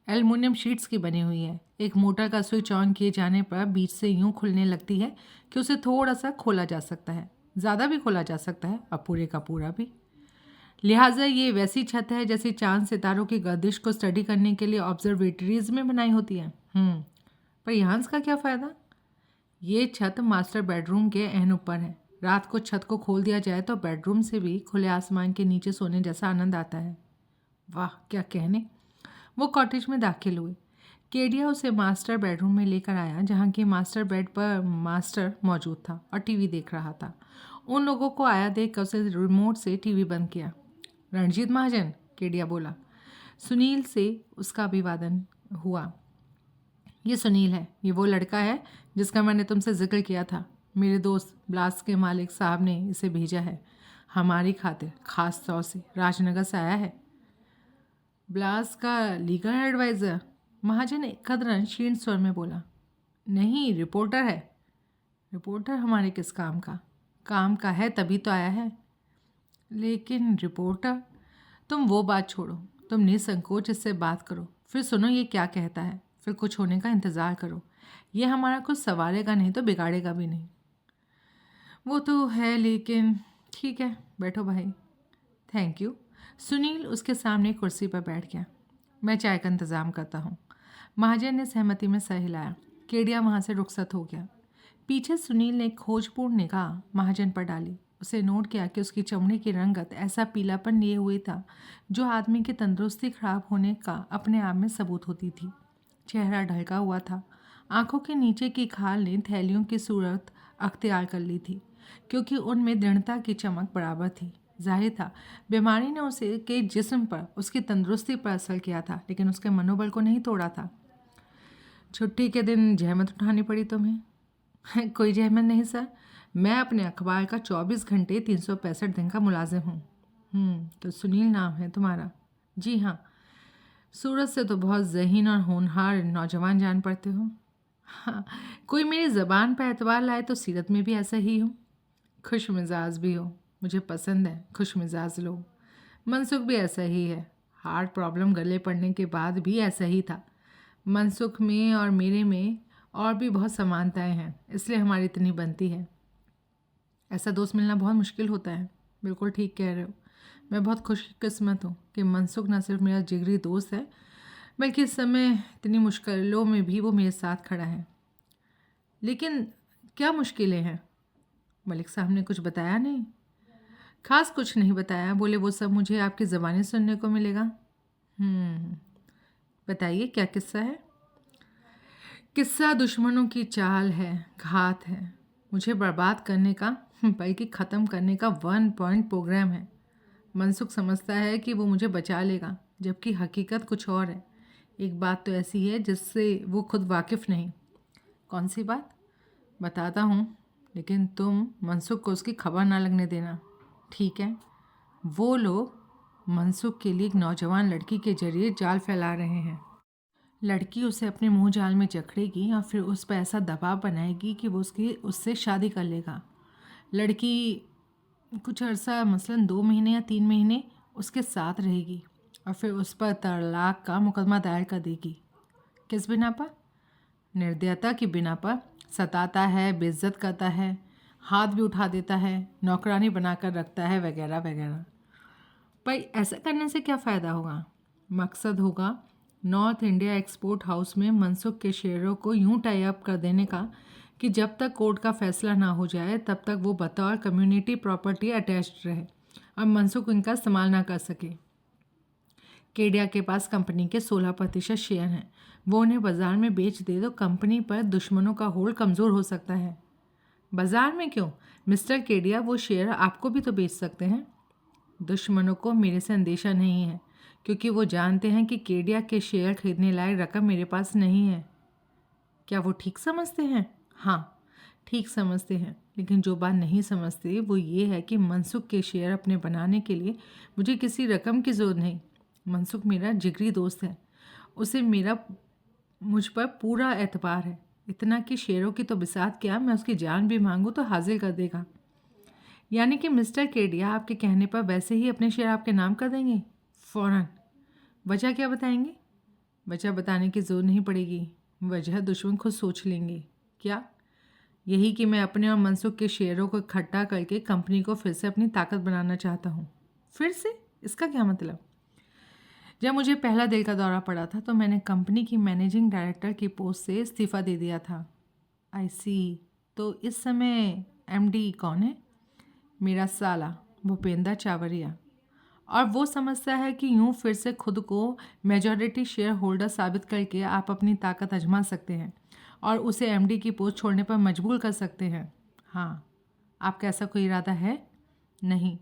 एल्युमिनियम शीट्स की बनी हुई है। एक मोटर का स्विच ऑन किए जाने पर बीच से यूं खुलने लगती है कि उसे थोड़ा सा खोला जा सकता है, ज़्यादा भी खोला जा सकता है और पूरे का पूरा भी। लिहाजा ये वैसी छत है जैसी चांद सितारों की गर्दिश को स्टडी करने के लिए ऑब्जर्वेटरीज में बनाई होती है। पर यहाँ इसका क्या फ़ायदा? ये छत मास्टर बेडरूम के एहन ऊपर है। रात को छत को खोल दिया जाए तो बेडरूम से भी खुले आसमान के नीचे सोने जैसा आनंद आता है। वाह, क्या कहने। वो कॉटेज में दाखिल हुए। केडिया उसे मास्टर बेडरूम में लेकर आया, जहाँ की मास्टर बेड पर मास्टर मौजूद था और टीवी देख रहा था। उन लोगों को आया देख कर उसे रिमोट से टीवी बंद किया। रणजीत महाजन, केडिया बोला। सुनील से उसका अभिवादन हुआ। ये सुनील है, ये वो लड़का है जिसका मैंने तुमसे जिक्र किया था। मेरे दोस्त ब्लास्ट के मालिक साहब ने इसे भेजा है हमारी खातिर, ख़ास तौर से राजनगर से आया है। ब्लास्ट का लीगल एडवाइज़र? महाजन कदरन क्षीण स्वर में बोला। नहीं, रिपोर्टर है। रिपोर्टर हमारे किस काम का? काम का है तभी तो आया है। लेकिन रिपोर्टर? तुम वो बात छोड़ो, तुम निसंकोच इससे बात करो, फिर सुनो ये क्या कहता है, फिर कुछ होने का इंतज़ार करो। ये हमारा कुछ संवारेगा नहीं तो बिगाड़ेगा भी नहीं। वो तो है, लेकिन ठीक है, बैठो भाई। Thank you. सुनील उसके सामने कुर्सी पर बैठ गया। मैं चाय का इंतज़ाम करता हूँ। महाजन ने सहमति में सर हिलाया। केडिया वहाँ से रुखसत हो गया। पीछे सुनील ने एक खोजपूर्ण निगाह महाजन पर डाली। उसे नोट किया कि उसकी चमड़ी की रंगत ऐसा पीलापन लिए हुए था जो आदमी की तंदुरुस्ती खराब होने का अपने आप में सबूत होती थी। चेहरा ढलका हुआ था। आंखों के नीचे की खाल ने थैलियों की सूरत अख्तियार कर ली थी, क्योंकि उनमें दृढ़ता की चमक बराबर थी। जाहिर था बीमारी ने उसे के जिस्म पर, उसकी तंदुरुस्ती पर असर किया था, लेकिन उसके मनोबल को नहीं तोड़ा था। छुट्टी के दिन जहमत उठानी पड़ी तुम्हें? कोई जहमत नहीं सर, मैं अपने अखबार का 24 घंटे 365 दिन का मुलाजिम हूँ। तो सुनील नाम है तुम्हारा? जी हाँ। सूरत से तो बहुत ज़हीन और होनहार नौजवान जान पड़ते हो। हाँ, कोई मेरी ज़बान पर एतबार लाए तो सीरत में भी ऐसा ही हूँ। खुश मिजाज भी हो, मुझे पसंद है खुश मिजाज लोग। मनसुख भी ऐसा ही है। हार्ट प्रॉब्लम गले पड़ने के बाद भी ऐसा ही था। मनसुख में और मेरे में और भी बहुत समानताएं हैं, इसलिए हमारी इतनी बनती है। ऐसा दोस्त मिलना बहुत मुश्किल होता है। बिल्कुल ठीक कह रहे हो। मैं बहुत खुशकिस्मत हूँ कि मनसुख न सिर्फ मेरा जिगरी दोस्त है, बल्कि इस समय इतनी मुश्किलों में भी वो मेरे साथ खड़ा है। लेकिन क्या मुश्किलें हैं? मलिक साहब ने कुछ बताया नहीं? खास कुछ नहीं बताया। बोले वो सब मुझे आपकी ज़बानी सुनने को मिलेगा। बताइए क्या किस्सा है? किस्सा दुश्मनों की चाल है, घात है, मुझे बर्बाद करने का बल्कि ख़त्म करने का 1 पॉइंट प्रोग्राम है। मनसुख समझता है कि वो मुझे बचा लेगा, जबकि हकीकत कुछ और है। एक बात तो ऐसी है जिससे वो खुद वाकिफ़ नहीं। कौन सी बात? बताता हूँ, लेकिन तुम मनसुख को उसकी खबर ना लगने देना, ठीक है? वो लोग मनसुख के लिए एक नौजवान लड़की के जरिए जाल फैला रहे हैं। लड़की उसे अपने मुंह जाल में जकड़ेगी और फिर उस पर ऐसा दबाव बनाएगी कि वो उससे शादी कर लेगा। लड़की कुछ अरसा मसलन 2 महीने या 3 महीने उसके साथ रहेगी और फिर उस पर तलाक का मुकदमा दायर कर देगी। किस बिना पर? निर्दयता की बिना पर। सताता है, बेइज्जत करता है, हाथ भी उठा देता है, नौकरानी बनाकर रखता है, वगैरह वगैरह। पर ऐसा करने से क्या फ़ायदा होगा? मकसद होगा नॉर्थ इंडिया एक्सपोर्ट हाउस में मनसुख के शेयरों को यूं टाई अप कर देने का कि जब तक कोर्ट का फैसला ना हो जाए तब तक वो बतौर कम्युनिटी प्रॉपर्टी अटैच्ड रहे और मनसुख इनका इस्तेमाल ना कर सके। केडिया के पास कंपनी के 16% शेयर हैं। वो उन्हें बाज़ार में बेच दे तो कंपनी पर दुश्मनों का होल्ड कमज़ोर हो सकता है। बाज़ार में क्यों मिस्टर केडिया, वो शेयर आपको भी तो बेच सकते हैं। दुश्मनों को मेरे से अंदेशा नहीं है, क्योंकि वो जानते हैं कि केडिया के शेयर खरीदने लायक रकम मेरे पास नहीं है। क्या वो ठीक समझते हैं? हाँ, ठीक समझते हैं, लेकिन जो बात नहीं समझते वो ये है कि मनसुख के शेयर अपने बनाने के लिए मुझे किसी रकम की ज़रूरत नहीं। मनसुख मेरा जिगरी दोस्त है, उसे मुझ पर पूरा एतबार है। इतना कि शेयरों की तो बिसात क्या, मैं उसकी जान भी मांगूँ तो हाजिर कर देगा। यानी कि मिस्टर केडिया आपके कहने पर वैसे ही अपने शेयर आपके नाम कर देंगे फ़ौरन? वजह क्या बताएंगे? वजह बताने की ज़रूरत नहीं पड़ेगी, वजह दुश्मन खुद सोच लेंगे। क्या? यही कि मैं अपने और मनसुख के शेयरों को इकट्ठा करके कंपनी को फिर से अपनी ताकत बनाना चाहता हूँ। फिर से? इसका क्या मतलब? जब मुझे पहला दिल का दौरा पड़ा था तो मैंने कंपनी की मैनेजिंग डायरेक्टर की पोस्ट से इस्तीफ़ा दे दिया था। आई सी। तो इस समय एमडी कौन है? मेरा साला भूपेंद्र चावरिया। और वो समझता है कि यूं फिर से खुद को मेजॉरिटी शेयर होल्डर साबित करके आप अपनी ताकत आजमा सकते हैं और उसे एमडी की पोस्ट छोड़ने पर मजबूर कर सकते हैं। हाँ, आपका ऐसा कोई इरादा है? नहीं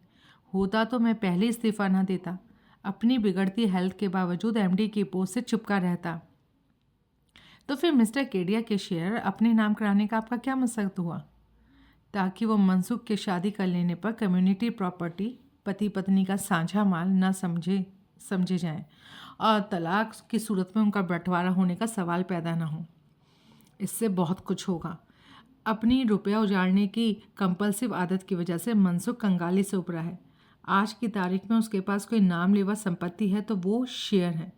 होता तो मैं पहले इस्तीफ़ा ना देता, अपनी बिगड़ती हेल्थ के बावजूद एमडी की पोस्ट से चिपका रहता। तो फिर मिस्टर केडिया के शेयर अपने नाम कराने का आपका क्या मकसद हुआ? ताकि वो मनसुख के शादी कर लेने पर कम्युनिटी प्रॉपर्टी, पति पत्नी का साझा माल न समझे जाएं और तलाक की सूरत में उनका बंटवारा होने का सवाल पैदा ना हो। इससे बहुत कुछ होगा। अपनी रुपया उजाड़ने की कंपल्सिव आदत की वजह से मनसुख कंगाली से उभरा है। आज की तारीख में उसके पास कोई नाम लेवा संपत्ति है तो वो शेयर है।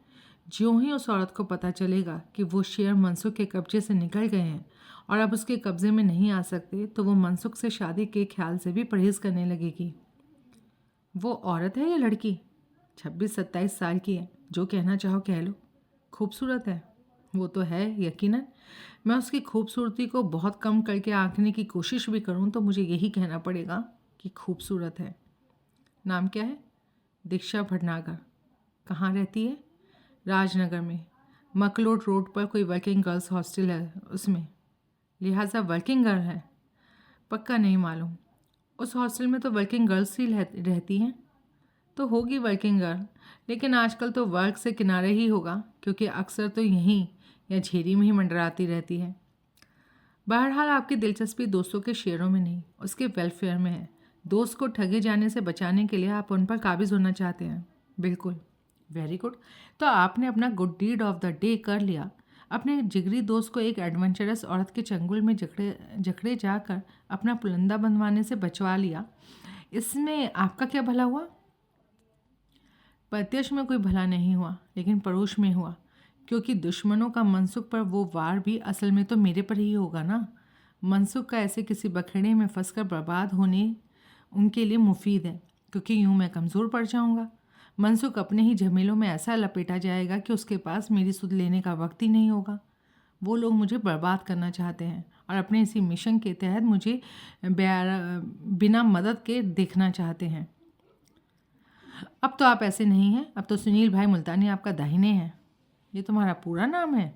ज्यों ही उस औरत को पता चलेगा कि वो शेयर मनसुख के कब्जे से निकल गए हैं और अब उसके कब्ज़े में नहीं आ सकते तो वो मनसुख से शादी के ख्याल से भी परहेज़ करने लगेगी। वो औरत है या लड़की? 26-27 साल की है, जो कहना चाहो कह लो। खूबसूरत है, वो तो है यकीनन। मैं उसकी खूबसूरती को बहुत कम करके आंकने की कोशिश भी करूं तो मुझे यही कहना पड़ेगा कि खूबसूरत है। नाम क्या है? दीक्षा भटनागर। कहाँ रहती है? राजनगर में। मकलोट रोड पर कोई वर्किंग गर्ल्स हॉस्टल है उसमें, लिहाजा वर्किंग गर्ल है। पक्का नहीं मालूम। उस हॉस्टल में तो वर्किंग गर्ल्स ही रहती हैं। तो होगी वर्किंग गर्ल, लेकिन आजकल तो वर्क से किनारे ही होगा, क्योंकि अक्सर तो यहीं या झेरी में ही मंडराती रहती है। बहरहाल आपकी दिलचस्पी दोस्तों के शेयरों में नहीं, उसके वेलफेयर में है। दोस्त को ठगे जाने से बचाने के लिए आप उन पर काबिज होना चाहते हैं। बिल्कुल। Very good. तो आपने अपना good deed of the day कर लिया। अपने जिगरी दोस्त को एक एडवेंचरस औरत के चंगुल में जकड़े जाकर अपना पुलंदा बनवाने से बचवा लिया। इसमें आपका क्या भला हुआ? प्रत्यक्ष में कोई भला नहीं हुआ, लेकिन परोक्ष में हुआ, क्योंकि दुश्मनों का मनसुख पर वो वार भी असल में तो मेरे पर ही होगा ना। मनसुख का ऐसे किसी बखेड़े में फंसकर बर्बाद होने उनके लिए मुफीद है, क्योंकि यूं मैं कमज़ोर पड़ जाऊंगा। मनसुख अपने ही झमेलों में ऐसा लपेटा जाएगा कि उसके पास मेरी सुध लेने का वक्त ही नहीं होगा। वो लोग मुझे बर्बाद करना चाहते हैं और अपने इसी मिशन के तहत मुझे बिना मदद के देखना चाहते हैं। अब तो आप ऐसे नहीं हैं, अब तो सुनील भाई मुल्तानी आपका दाहिने हैं। ये तुम्हारा पूरा नाम है?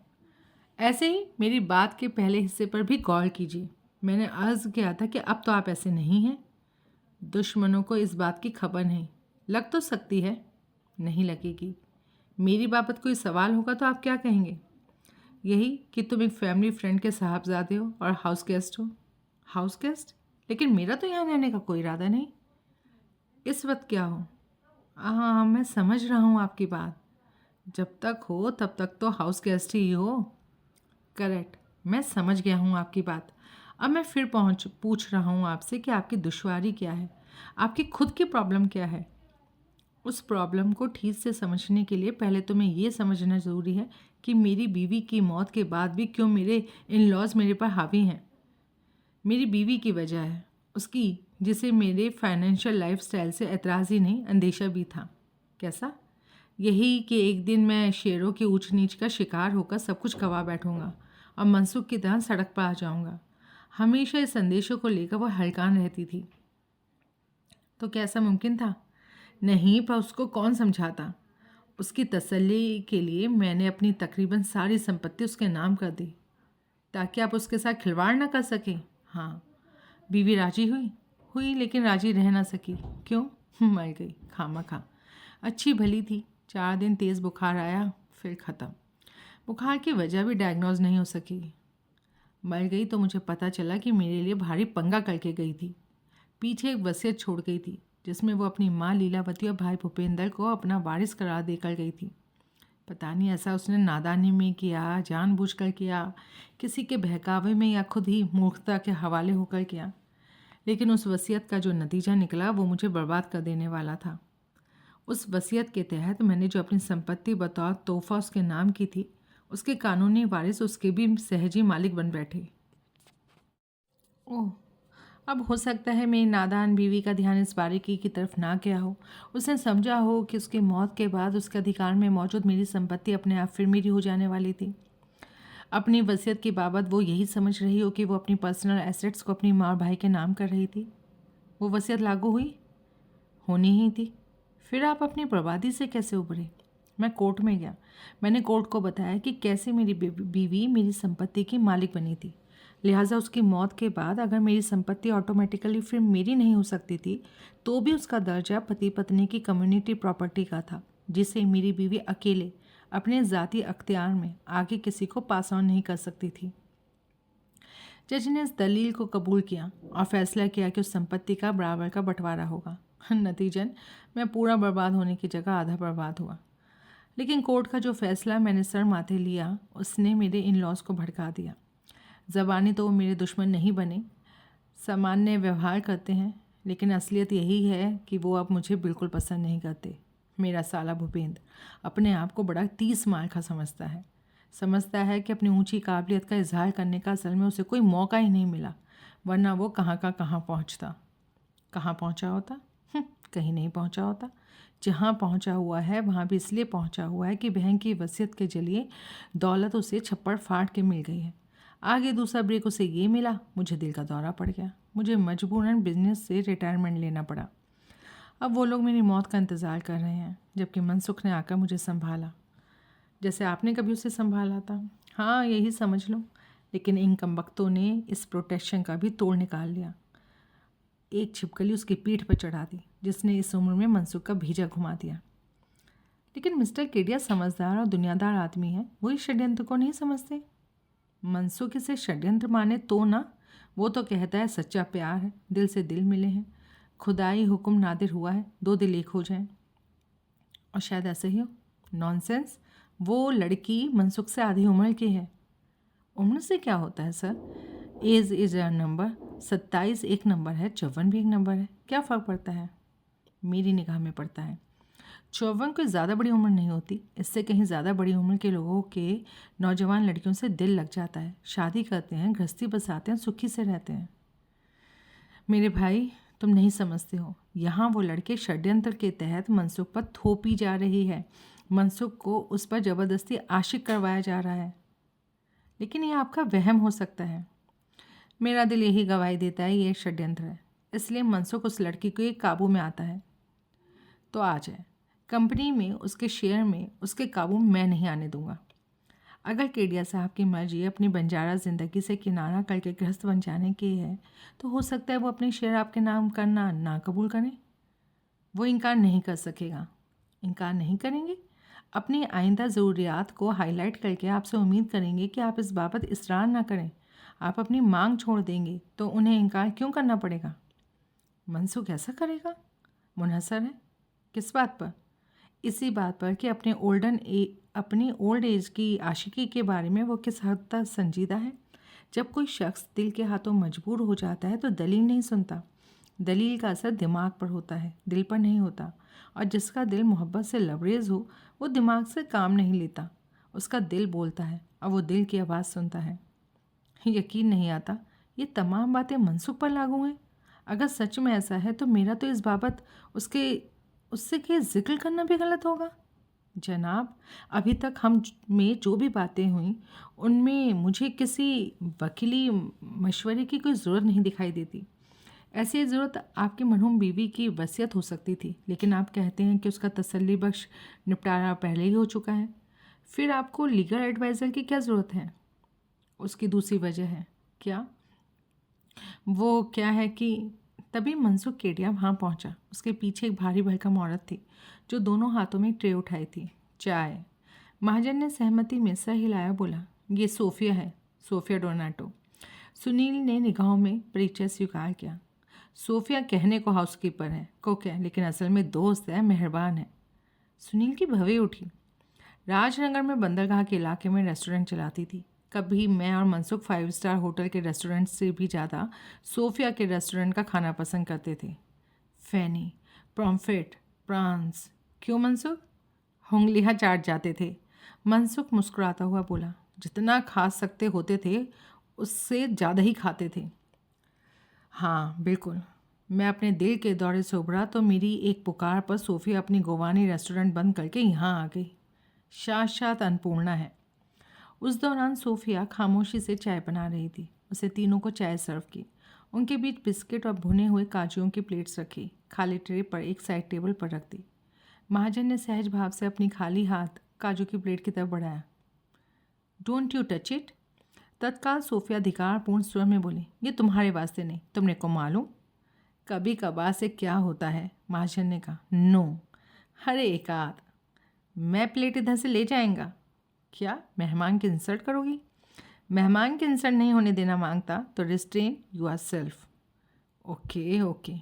ऐसे ही मेरी बात के पहले हिस्से पर भी गौर कीजिए। मैंने अर्ज़ किया था कि अब तो आप ऐसे नहीं हैं। दुश्मनों को इस बात की खबर नहीं। लग तो सकती है, नहीं लगेगी। मेरी बाबत कोई सवाल होगा तो आप क्या कहेंगे? यही कि तुम एक फैमिली फ्रेंड के साहबजादे हो और हाउस गेस्ट हो। House guest? लेकिन मेरा तो यहाँ रहने का कोई इरादा नहीं। इस वक्त क्या हो? हाँ, मैं समझ रहा हूँ आपकी बात। जब तक हो तब तक तो हाउस गेस्ट ही हो। करेक्ट, मैं समझ गया हूँ आपकी बात। अब मैं फिर पूछ रहा हूँ आपसे कि आपकी दुश्वारी क्या है, आपकी खुद की प्रॉब्लम क्या है। उस प्रॉब्लम को ठीक से समझने के लिए पहले तो मैं ये समझना ज़रूरी है कि मेरी बीवी की मौत के बाद भी क्यों मेरे इन लॉज मेरे पर हावी हैं। मेरी बीवी की वजह है उसकी, जिसे मेरे फाइनेंशियल लाइफस्टाइल से एतराज़ ही नहीं, अंदेशा भी था। कैसा? यही कि एक दिन मैं शेरों की ऊंच नीच का शिकार होकर सब कुछ गवा बैठूंगा और मनसुख की तरह सड़क पर आ जाऊंगा। हमेशा इस संदेशों को लेकर वह हलकान रहती थी। तो क्या ऐसा मुमकिन था? नहीं, पर उसको कौन समझाता। उसकी तसल्ली के लिए मैंने अपनी तकरीबन सारी संपत्ति उसके नाम कर दी, ताकि आप उसके साथ खिलवाड़ ना कर सकें। हाँ, बीवी राजी हुई लेकिन राजी रह ना सकी। क्यों? मर गई खामखा। अच्छी भली थी। 4 दिन तेज़ बुखार आया, फिर ख़त्म। बुखार की वजह भी डायग्नोज नहीं हो सकी। मर गई तो मुझे पता चला कि मेरे लिए भारी पंगा करके गई थी। पीछे एक वसीयत छोड़ गई थी, जिसमें वो अपनी माँ लीलावती और भाई भूपेंद्र को अपना वारिस करार देकर गई थी। पता नहीं ऐसा उसने नादानी में किया, जानबूझकर किया, किसी के बहकावे में, या खुद ही मूर्खता के हवाले होकर किया, लेकिन उस वसीयत का जो नतीजा निकला वो मुझे बर्बाद कर देने वाला था। उस वसीयत के तहत मैंने जो अपनी संपत्ति बतौर तोहफा उसके नाम की थी, उसके कानूनी वारिस उसके भी सहजी मालिक बन बैठे। ओह, अब हो सकता है मेरी नादान बीवी का ध्यान इस बारीकी की तरफ ना गया हो। उसने समझा हो कि उसकी मौत के बाद उसके अधिकार में मौजूद मेरी संपत्ति अपने आप फिर मेरी हो जाने वाली थी। अपनी वसीयत की बाबत वो यही समझ रही हो कि वो अपनी पर्सनल एसेट्स को अपनी माँ और भाई के नाम कर रही थी। वो वसीयत लागू हुई? होनी ही थी। फिर आप अपनी बर्बादी से कैसे उभरे? मैं कोर्ट में गया। मैंने कोर्ट को बताया कि कैसे मेरी बीवी मेरी संपत्ति की मालिक बनी थी। लिहाजा उसकी मौत के बाद अगर मेरी संपत्ति ऑटोमेटिकली फिर मेरी नहीं हो सकती थी, तो भी उसका दर्जा पति पत्नी की कम्युनिटी प्रॉपर्टी का था, जिसे मेरी बीवी अकेले अपने ज़ाती अख्तियार में आगे किसी को पास ऑन नहीं कर सकती थी। जज ने इस दलील को कबूल किया और फैसला किया कि उस संपत्ति का बराबर का बंटवारा होगा। नतीजन मैं पूरा बर्बाद होने की जगह आधा बर्बाद हुआ। लेकिन कोर्ट का जो फैसला मैंने सर माथे लिया, उसने मेरे इन लॉज को भड़का दिया। ज़बानी तो वो मेरे दुश्मन नहीं बने, सामान्य व्यवहार करते हैं, लेकिन असलियत यही है कि वो अब मुझे बिल्कुल पसंद नहीं करते। मेरा साला भूपेंद्र अपने आप को बड़ा 30 मार का समझता है। समझता है कि अपनी ऊंची काबिलियत का इजहार करने का असल में उसे कोई मौका ही नहीं मिला, वरना वो कहाँ का कहाँ पहुँचता। कहाँ पहुँचा होता? कहीं नहीं पहुँचा होता। जहाँ पहुँचा हुआ है वहाँ भी इसलिए पहुँचा हुआ है कि बहन की वसीयत के जरिए दौलत उसे छप्पड़ फाड़ के मिल गई है। आगे दूसरा ब्रेक उसे ये मिला, मुझे दिल का दौरा पड़ गया, मुझे मजबूरन बिजनेस से रिटायरमेंट लेना पड़ा। अब वो लोग मेरी मौत का इंतज़ार कर रहे हैं, जबकि मनसुख ने आकर मुझे संभाला, जैसे आपने कभी उसे संभाला था। हाँ, यही समझ लो। लेकिन इन कमबख्तों ने इस प्रोटेक्शन का भी तोड़ निकाल लिया। एक छिपकली उसकी पीठ पर चढ़ा दी, जिसने इस उम्र में मनसुख का भीजा घुमा दिया। लेकिन मिस्टर केडिया समझदार और दुनियादार आदमी है, वो इस षड्यंत्र को नहीं समझते। मनसुख इसे षड्यंत्र माने तो ना, वो तो कहता है सच्चा प्यार है, दिल से दिल मिले हैं, खुदाई हुक्म नादिर हुआ है, दो दिल एक हो जाएं। और शायद ऐसे ही हो। नॉनसेंस, वो लड़की मनसुख से आधी उम्र की है। उम्र से क्या होता है sir? Age is a number. 27 एक नंबर है, 54 भी एक नंबर है, क्या फ़र्क पड़ता है? मेरी निगाह में पड़ता है। 54 कोई ज़्यादा बड़ी उम्र नहीं होती। इससे कहीं ज़्यादा बड़ी उम्र के लोगों के नौजवान लड़कियों से दिल लग जाता है, शादी करते हैं, गृहस्थी बसाते हैं, सुखी से रहते हैं। मेरे भाई, तुम नहीं समझते हो, यहाँ वो लड़के षड्यंत्र के तहत मनसुख पर थोपी जा रही है। मनसुख को उस पर ज़बरदस्ती आशिक करवाया जा रहा है। लेकिन ये आपका वहम हो सकता है। मेरा दिल यही गवाही देता है ये एक षड्यंत्र है, इसलिए मनसुख उस लड़की के काबू में आता है। तो आ जाए, कंपनी में उसके शेयर में उसके काबू में मैं नहीं आने दूंगा। अगर केडिया साहब की मर्जी अपनी बंजारा ज़िंदगी से किनारा करके गृहस्थ बन जाने की है, तो हो सकता है वो अपने शेयर आपके नाम करना ना कबूल करें। वो इनकार नहीं कर सकेगा। इनकार नहीं करेंगे? अपनी आइंदा ज़रूरियात को हाईलाइट करके आपसे उम्मीद करेंगे कि आप इस बाबत इसरार ना करें। आप अपनी मांग छोड़ देंगे तो उन्हें इनकार क्यों करना पड़ेगा? मनसुख ऐसा करेगा? मुनहसर है। किस बात पर? इसी बात पर कि अपनी ओल्ड एज की आशिकी के बारे में वो किस हद तक संजीदा है। जब कोई शख्स दिल के हाथों मजबूर हो जाता है तो दलील नहीं सुनता। दलील का असर दिमाग पर होता है, दिल पर नहीं होता। और जिसका दिल मोहब्बत से लबरेज हो वो दिमाग से काम नहीं लेता। उसका दिल बोलता है और वो दिल की आवाज़ सुनता है। यकीन नहीं आता ये तमाम बातें मनसुख पर लागू हैं। अगर सच में ऐसा है तो मेरा तो इस बाबत उससे के जिक्र करना भी गलत होगा। जनाब, अभी तक हम में जो भी बातें हुई उनमें मुझे किसी वकीली मशवरे की कोई ज़रूरत नहीं दिखाई देती। ऐसी ज़रूरत आपकी मरहूम बीवी की वसीयत हो सकती थी, लेकिन आप कहते हैं कि उसका तसल्ली बख्श निपटारा पहले ही हो चुका है। फिर आपको लीगल एडवाइज़र की क्या ज़रूरत है? उसकी दूसरी वजह है। क्या? वो क्या है कि तभी मनसुख केडिया वहाँ पहुँचा। उसके पीछे एक भारी भरकम औरत थी जो दोनों हाथों में ट्रे उठाई थी। चाय। महाजन ने सहमति में सर हिलाया, बोला, ये सोफिया है, सोफिया डोनाटो। सुनील ने निगाहों में परिचय स्वीकार किया। सोफिया कहने को हाउसकीपर है, कुक है, लेकिन असल में दोस्त है, मेहरबान है। सुनील की भवें उठी। राजनगर में बंदरगाह के इलाके में रेस्टोरेंट चलाती थी। कभी मैं और मनसुख 5 स्टार होटल के रेस्टोरेंट से भी ज़्यादा सोफिया के रेस्टोरेंट का खाना पसंद करते थे। फैनी, प्रॉम्फेट, प्रांस। क्यों मनसुख? उंगलियां चाट जाते थे। मनसुख मुस्कुराता हुआ बोला, जितना खा सकते होते थे उससे ज़्यादा ही खाते थे। हाँ बिल्कुल। मैं अपने दिल के दौरे से उभरा तो मेरी एक पुकार पर सोफिया अपनी गोवानी रेस्टोरेंट बंद करके यहाँ आ गई। साक्षात अन्नपूर्णा है। उस दौरान सोफिया खामोशी से चाय बना रही थी। उसे तीनों को चाय सर्व की। उनके बीच बिस्किट और भुने हुए काजुओं की प्लेट्स रखी, खाली ट्रे पर एक साइड टेबल पर रख दी। महाजन ने सहज भाव से अपनी खाली हाथ काजू की प्लेट की तरफ बढ़ाया। Don't you touch it. तत्काल सोफिया अधिकारपूर्ण स्वर में बोली, ये तुम्हारे वास्ते नहीं, तुमने को मालूम। कभी कभार से क्या होता है, महाजन ने कहा। नो। अरे एक आध। मैं प्लेट इधर से ले जाएंगा। क्या मेहमान की इंसल्ट करोगी? मेहमान की इंसल्ट नहीं होने देना मांगता तो restrain your self. Okay okay.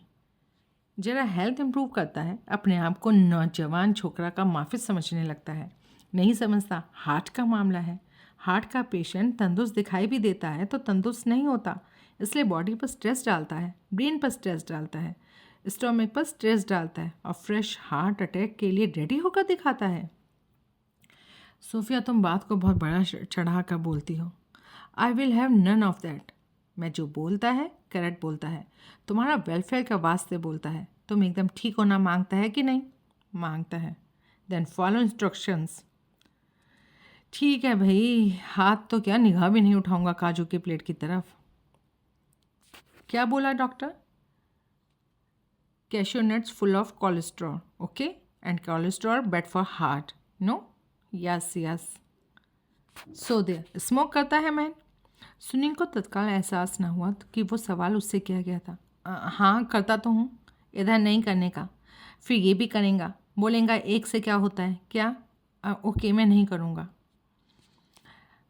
जरा हेल्थ इम्प्रूव करता है, अपने आप को नौजवान छोकरा का माफिज समझने लगता है। नहीं समझता हार्ट का मामला है। हार्ट का पेशेंट तंदुरुस्त दिखाई भी देता है तो तंदुरुस्त नहीं होता, इसलिए बॉडी पर स्ट्रेस डालता है, ब्रेन पर स्ट्रेस डालता है, स्टोमक पर स्ट्रेस डालता है और फ्रेश हार्ट अटैक के लिए रेडी होकर दिखाता है। सोफिया, तुम बात को बहुत बड़ा चढ़ा कर बोलती हो। I will have none of that. मैं जो बोलता है करेक्ट बोलता है, तुम्हारा वेलफेयर का वास्ते बोलता है। तुम एकदम ठीक होना मांगता है कि नहीं? मांगता है। Then follow instructions. ठीक है भाई, हाथ तो क्या निगाह भी नहीं उठाऊंगा काजू की प्लेट की तरफ। क्या बोला doctor? Cashew nuts full of cholesterol, okay, and cholesterol bad for heart, no? Yes yes. So there, smoke करता है मैन? सुनील को तत्काल एहसास न हुआ कि वो सवाल उससे किया गया था। हाँ करता तो हूँ। इधर नहीं करने का, फिर ये भी करेगा, बोलेगा एक से क्या होता है क्या? ओके मैं नहीं करूँगा।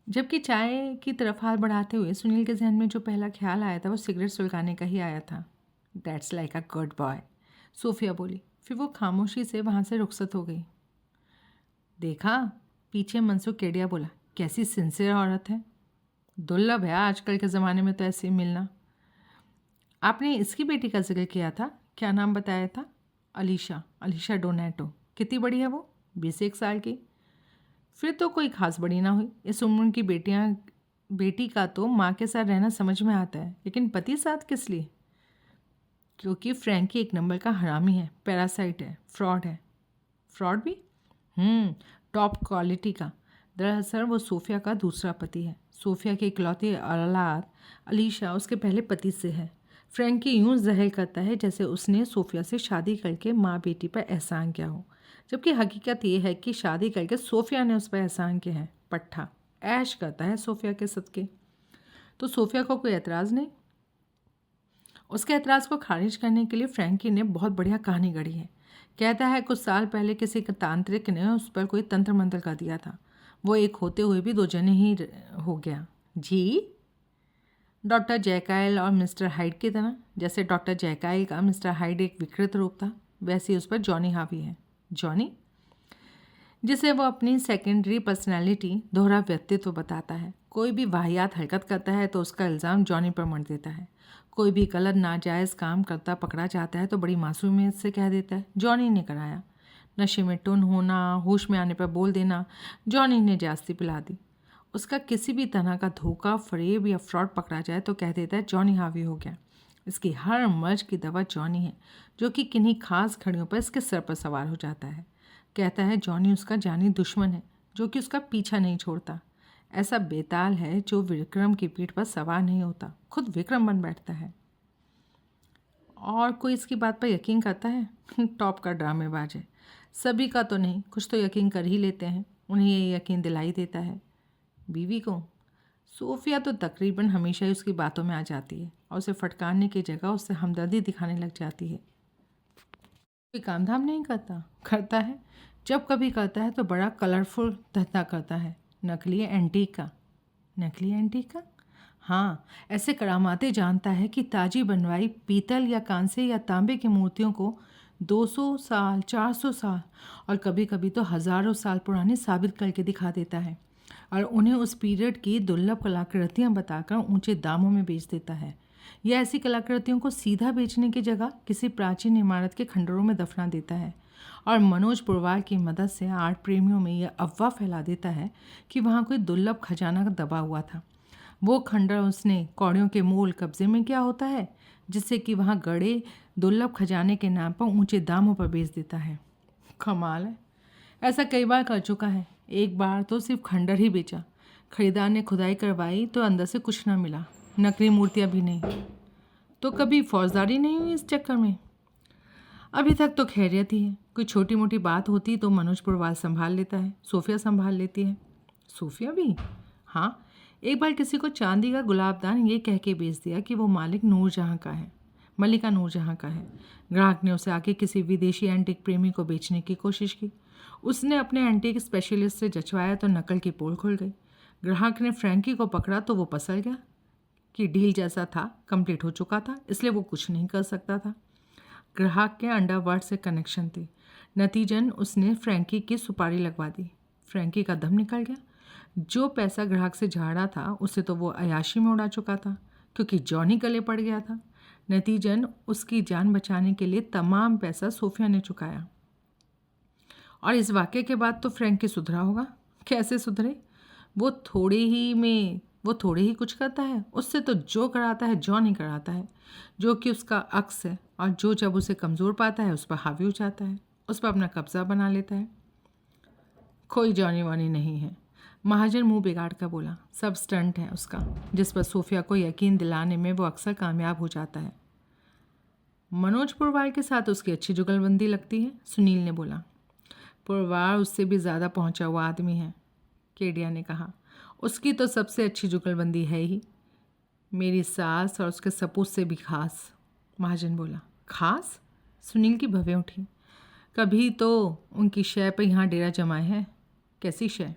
जबकि चाय की तरफ हाथ बढ़ाते हुए सुनील के जहन में जो पहला ख्याल आया था वो सिगरेट सुलगाने का ही आया था। That's like a good boy, Sofia बोली। फिर वो खामोशी से वहाँ से रुखसत हो गई। देखा, पीछे मनसुख केडिया बोला, कैसी सिंसियर औरत है। दुर्लभ है आजकल के ज़माने में तो ऐसे मिलना। आपने इसकी बेटी का जिक्र किया था, क्या नाम बताया था? अलीशा, अलीशा डोनेटो। कितनी बड़ी है वो? 21 साल की। फिर तो कोई खास बड़ी ना हुई। इस उम्र की बेटी का तो माँ के साथ रहना समझ में आता है, लेकिन पति साथ किस लिए? क्योंकि फ्रैंकी एक नंबर का हरामी है, पैरासाइट है, फ्रॉड है। फ्रॉड भी? टॉप क्वालिटी का। दरअसल वो सोफिया का दूसरा पति है। सोफिया की इकलौती औलाद अलीशा उसके पहले पति से है। फ्रैंकी यूं ज़ाहिर करता है जैसे उसने सोफिया से शादी करके माँ बेटी पर एहसान किया हो, जबकि हकीकत ये है कि शादी करके सोफिया ने उस पर एहसान किया है। पट्ठा ऐश करता है सोफिया के सदके। तो सोफिया को कोई एतराज़ नहीं। उसके एतराज़ को खारिज करने के लिए फ्रैंकी ने बहुत बढ़िया कहानी गढ़ी है। कहता है कुछ साल पहले किसी तांत्रिक ने उस पर कोई तंत्र मंत्र कर दिया था। वो एक होते हुए भी 2 जने ही हो गया। जी? डॉक्टर जैकाइल और मिस्टर हाइड की तरह। जैसे डॉक्टर जैकाइल का मिस्टर हाइड एक विकृत रूप था, वैसे ही उस पर जॉनी हावी है। जॉनी, जिसे वो अपनी सेकेंडरी पर्सनैलिटी, दोहरा व्यक्तित्व बताता है। कोई भी वाहियात हरकत करता है तो उसका इल्ज़ाम जॉनी पर मढ़ देता है। कोई भी गलत नाजायज़ काम करता पकड़ा जाता है तो बड़ी मासूमियत से कह देता है जॉनी ने कराया। नशे में टुन होना, होश में आने पर बोल देना, जॉनी ने जास्ती पिला दी। उसका किसी भी तरह का धोखा, फरेब या फ्रॉड पकड़ा जाए तो कह देता है जॉनी हावी हो गया। इसकी हर मर्ज की दवा जॉनी है, जो कि किन्हीं खास घड़ियों पर इसके सर पर सवार हो जाता है। कहता है जॉनी उसका जानी दुश्मन है, जो कि उसका पीछा नहीं छोड़ता। ऐसा बेताल है जो विक्रम की पीठ पर सवार नहीं होता, खुद विक्रम बन बैठता है। और कोई इसकी बात पर यकीन करता है? टॉप का ड्रामेबाज है। सभी का तो नहीं, कुछ तो यकीन कर ही लेते हैं। उन्हें ये यकीन दिलाई देता है। बीवी को? सोफिया तो तकरीबन हमेशा ही उसकी बातों में आ जाती है और उसे फटकारने की जगह उससे हमदर्दी दिखाने लग जाती है। कोई काम धाम नहीं करता? करता है। जब कभी करता है तो बड़ा कलरफुल धंधा करता है, नकली एंटीक का। नकली एंटीक का? हाँ, ऐसे करामाते जानता है कि ताजी बनवाई पीतल या कांसे या तांबे की मूर्तियों को 200 साल, 400 साल और कभी कभी तो हज़ारों साल पुरानी साबित करके दिखा देता है और उन्हें उस पीरियड की दुर्लभ कलाकृतियाँ बताकर ऊंचे दामों में बेच देता है। यह ऐसी कलाकृतियों को सीधा बेचने की जगह किसी प्राचीन इमारत के खंडरों में दफना देता है और मनोज पुरवार की मदद से आर्ट प्रेमियों में यह अफवाह फैला देता है कि वहाँ कोई दुर्लभ खजाना दबा हुआ था। वो खंडर उसने कौड़ियों के मूल कब्जे में क्या होता है, जिससे कि वहाँ गड़े दुर्लभ खजाने के नाम पर ऊंचे दामों पर बेच देता है। कमाल है। ऐसा कई बार कर चुका है। एक बार तो सिर्फ खंडर ही बेचा। खरीदार ने खुदाई करवाई तो अंदर से कुछ ना मिला, नकली मूर्तियाँ भी नहीं। तो कभी फौजदारी नहीं हुई इस चक्कर में? अभी तक तो खैरियत ही है। कोई छोटी मोटी बात होती तो मनोज पुरवाल संभाल लेता है, सोफिया संभाल लेती है। सोफिया भी? हाँ, एक बार किसी को चांदी का गुलाबदान ये कह के बेच दिया कि वो मालिक नूरजहाँ का है, मलिका नूरजहाँ का है। ग्राहक ने उसे आके किसी विदेशी एंटीक प्रेमी को बेचने की कोशिश की। उसने अपने एंटीक स्पेशलिस्ट से जचवाया तो नकल की पोल खुल गई। ग्राहक ने फ्रैंकी को पकड़ा तो वो पसल गया कि डील जैसा था, कंप्लीट हो चुका था, इसलिए वो कुछ नहीं कर सकता था। ग्राहक के अंडरवर्ल्ड से कनेक्शन थे। नतीजन उसने फ्रैंकी की सुपारी लगवा दी। फ्रैंकी का दम निकल गया। जो पैसा ग्राहक से झाड़ा था उसे तो वो अयाशी में उड़ा चुका था, क्योंकि जॉनी गले पड़ गया था। नतीजन उसकी जान बचाने के लिए तमाम पैसा सोफिया ने चुकाया। और इस वाक़े के बाद तो फ्रैंकी सुधरा होगा। कैसे सुधरे? वो थोड़े ही कुछ करता है। उससे तो जो कराता है जो नहीं कराता है, जो कि उसका अक्स है, और जो जब उसे कमज़ोर पाता है उस पर हावी हो जाता है, उस पर अपना कब्जा बना लेता है। कोई जानी वानी नहीं है, महाजन मुंह बिगाड़ कर बोला। सब स्टंट है उसका, जिस पर सोफिया को यकीन दिलाने में वो अक्सर कामयाब हो जाता है। मनोज पुरवार के साथ उसकी अच्छी जुगलबंदी लगती है, सुनील ने बोला। पुरवार उससे भी ज़्यादा पहुंचा हुआ आदमी है, केडिया ने कहा। उसकी तो सबसे अच्छी जुगलबंदी है ही, मेरी सास और उसके सपूत से भी खास, महाजन बोला। खास? सुनील की भवें उठी। कभी तो उनकी शय पर यहाँ डेरा जमाए है। कैसी शय?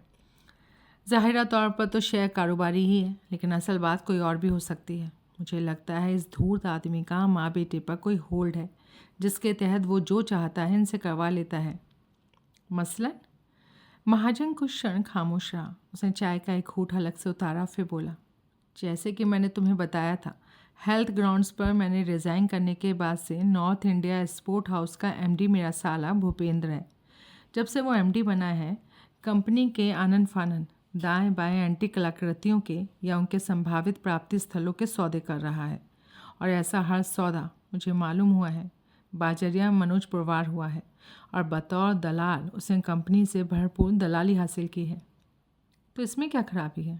ज़ाहिरा तौर पर तो शय कारोबारी ही है, लेकिन असल बात कोई और भी हो सकती है। मुझे लगता है इस धूर्त आदमी का माँ बेटे पर कोई होल्ड है, जिसके तहत वो जो चाहता है इनसे करवा लेता है। मसलन? महाजन कुछ क्षण खामोश रहा। उसने चाय का एक घूंट हलक से उतारा, फिर बोला। जैसे कि मैंने तुम्हें बताया था, हेल्थ ग्राउंड्स पर मैंने रिज़ाइन करने के बाद से नॉर्थ इंडिया स्पोर्ट हाउस का एमडी मेरा साला भूपेंद्र है। जब से वो एमडी बना है, कंपनी के आनन फानन दाएं बाएं एंटी कलाकृतियों के या उनके संभावित प्राप्ति स्थलों के सौदे कर रहा है, और ऐसा हर सौदा मुझे मालूम हुआ है बाजरिया मनोज पुरवार हुआ है, और बतौर दलाल उसने कंपनी से भरपूर दलाली हासिल की है। तो इसमें क्या खराबी है?